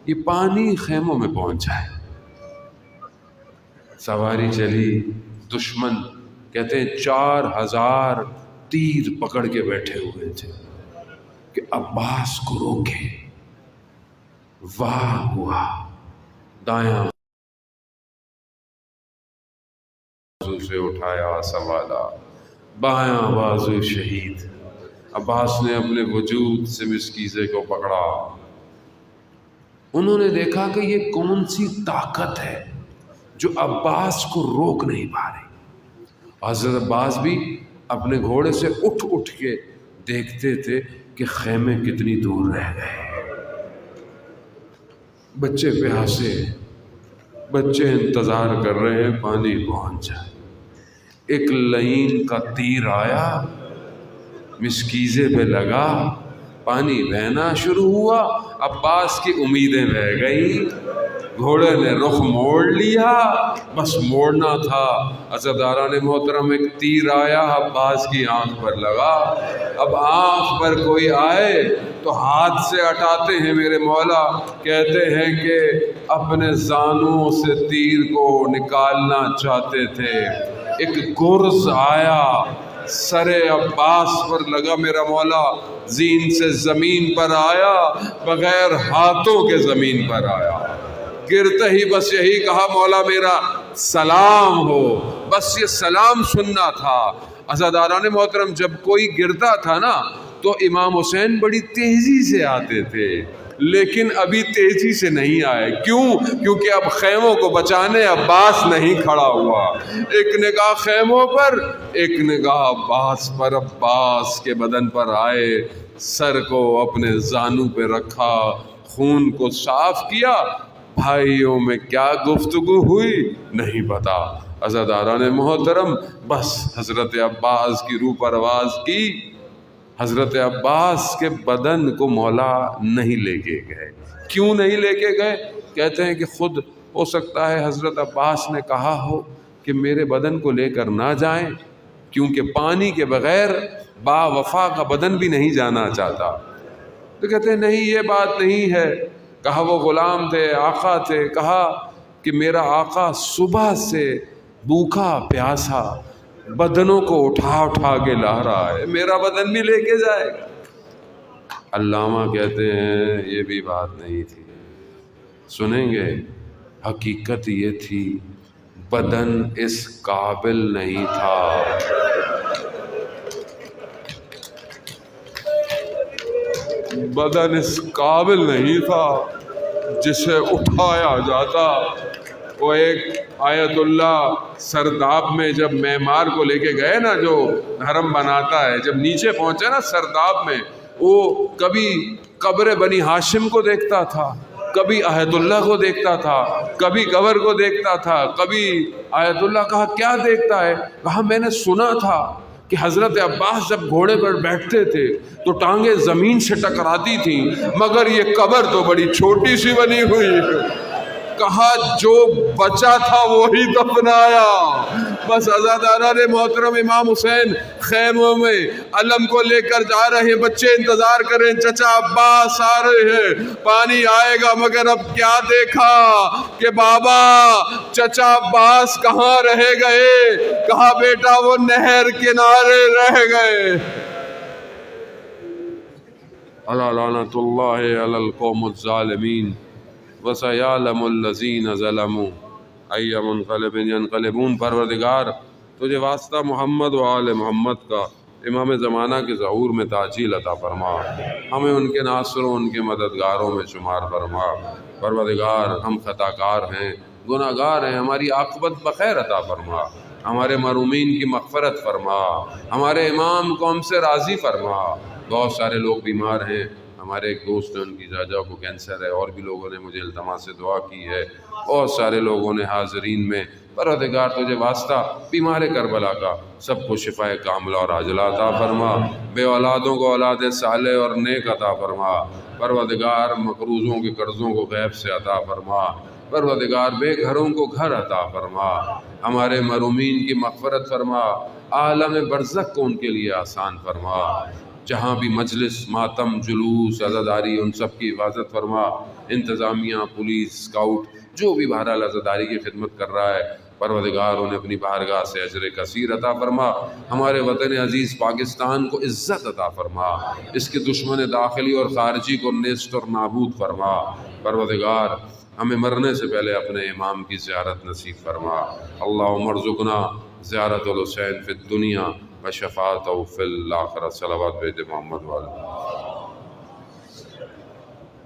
یہ پانی خیموں میں پہنچ جائے۔ سواری چلی، دشمن کہتے ہیں 4000 تیر پکڑ کے بیٹھے ہوئے تھے کہ عباس کو روکے۔ واہ ہوا، دایاں بازو سے اٹھایا سوالا، بایاں بازو شہید۔ عباس نے اپنے وجود سے مشکیزے کو پکڑا۔ انہوں نے دیکھا کہ یہ کون سی طاقت ہے جو عباس کو روک نہیں پا رہی۔ حضرت عباس بھی اپنے گھوڑے سے اٹھ اٹھ کے دیکھتے تھے کہ خیمے کتنی دور رہ گئے۔ بچے پیاسے، بچے انتظار کر رہے ہیں پانی پہنچ جائے۔ ایک لعین کا تیر آیا، مسکیزے پہ لگا، پانی بہنا شروع ہوا۔ عباس کی امیدیں بہ گئی، گھوڑے نے رخ موڑ لیا، بس موڑنا تھا۔ عزاداران محترم، ایک تیر آیا، عباس کی آنکھ پر لگا۔ اب آنکھ پر کوئی آئے تو ہاتھ سے ہٹاتے ہیں میرے مولا، کہتے ہیں کہ اپنے زانوں سے تیر کو نکالنا چاہتے تھے۔ ایک گرز آیا، سر عباس پر لگا، میرا مولا زین سے زمین پر آیا، بغیر ہاتھوں کے زمین پر آیا۔ گرتے ہی بس یہی کہا، مولا میرا سلام ہو، بس یہ سلام سننا تھا۔ عزاداران محترم، جب کوئی گرتا تھا نا تو امام حسین بڑی تیزی سے آتے تھے، لیکن ابھی تیزی سے نہیں آئے۔ کیوں؟ کیونکہ اب خیموں کو بچانے عباس نہیں کھڑا ہوا۔ ایک نگاہ خیموں پر، ایک نگاہ عباس پر۔ عباس کے بدن پر آئے، سر کو اپنے زانوں پہ رکھا، خون کو صاف کیا۔ بھائیوں میں کیا گفتگو ہوئی نہیں پتا۔ عزاداران محترم، بس حضرت عباس کی روح پرواز کی۔ حضرت عباس کے بدن کو مولا نہیں لے کے گئے۔ کیوں نہیں لے کے گئے؟ کہتے ہیں کہ خود ہو سکتا ہے حضرت عباس نے کہا ہو کہ میرے بدن کو لے کر نہ جائیں، کیونکہ پانی کے بغیر با وفا کا بدن بھی نہیں جانا چاہتا۔ تو کہتے ہیں نہیں، یہ بات نہیں ہے۔ کہا وہ غلام تھے، آقا تھے، کہا کہ میرا آقا صبح سے بھوکا پیاسا بدنوں کو اٹھا اٹھا کے لا رہا ہے، میرا بدن بھی لے کے جائے گا۔ علامہ کہتے ہیں یہ بھی بات نہیں تھی، سنیں گے؟ حقیقت یہ تھی بدن اس قابل نہیں تھا۔ بدن اس قابل نہیں تھا جسے اٹھایا جاتا۔ وہ ایک آیت اللہ سرداب میں جب معمار کو لے کے گئے نا، جو حرم بناتا ہے، جب نیچے پہنچے نا سرداب میں، وہ کبھی قبر بنی ہاشم کو دیکھتا تھا، کبھی آیت اللہ کو دیکھتا تھا، کبھی قبر کو دیکھتا تھا، کبھی آیت اللہ۔ کہا کیا دیکھتا ہے؟ کہا میں نے سنا تھا کہ حضرت عباس جب گھوڑے پر بیٹھتے تھے تو ٹانگیں زمین سے ٹکراتی تھیں، مگر یہ قبر تو بڑی چھوٹی سی بنی ہوئی ہے۔ کہا جو بچا تھا وہی دفنایا۔ بس عزاداران محترم، امام حسین خیموں میں علم کو لے کر جا رہے ہیں، بچے انتظار کریں، چچا عباس آ رہے ہیں، پانی آئے گا۔ مگر اب کیا دیکھا کہ بابا چچا عباس کہاں رہ گئے؟ کہا بیٹا وہ نہر کنارے رہ گئے۔ الا لعنت اللہ علی القوم الظالمین وسیعلم الذین ظلموا ای منقلب ینقلبون۔ پروردگار تجھے واسطہ محمد و آل محمد کا امام زمانہ کے ظہور میں تعجیل عطا فرما، ہمیں ان کے ناصروں ان کے مددگاروں میں شمار فرما۔ پروردگار ہم خطا کار ہیں، گناہ گار ہیں، ہماری عاقبت بخیر عطا فرما، ہمارے مرحومین کی مغفرت فرما، ہمارے امام کو ہم سے راضی فرما۔ بہت سارے لوگ بیمار ہیں، ہمارے ایک دوست ہیں ان کی زوجہ کو کینسر ہے، اور بھی لوگوں نے مجھے التماس سے دعا کی ہے، بہت سارے لوگوں نے حاضرین میں۔ پروردگار تجھے واسطہ بیمار کربلا کا سب کو شفاء کاملہ اور عاجلہ عطا فرما، بے اولادوں کو اولاد صالح اور نیک عطا فرما۔ پروردگار مقروضوں کے قرضوں کو غیب سے عطا فرما۔ پروردگار بے گھروں کو گھر عطا فرما، ہمارے مرحومین کی مغفرت فرما، عالم برزخ کو ان کے لیے آسان فرما۔ جہاں بھی مجلس، ماتم، جلوس، عزاداری، ان سب کی حفاظت فرما۔ انتظامیہ، پولیس، اسکاؤٹ، جو بھی بہرحال عزاداری کی خدمت کر رہا ہے، پروردگار انہیں اپنی بارگاہ سے اجر کثیر عطا فرما۔ ہمارے وطن عزیز پاکستان کو عزت عطا فرما، اس کے دشمن داخلی اور خارجی کو نیست اور نابود فرما۔ پروردگار ہمیں مرنے سے پہلے اپنے امام کی زیارت نصیب فرما۔ اللہم ارزقنا زیارت الحسین فی الدنیا و شفاعتہ فی الآخرہ۔ صلوات بھیجے محمد والے۔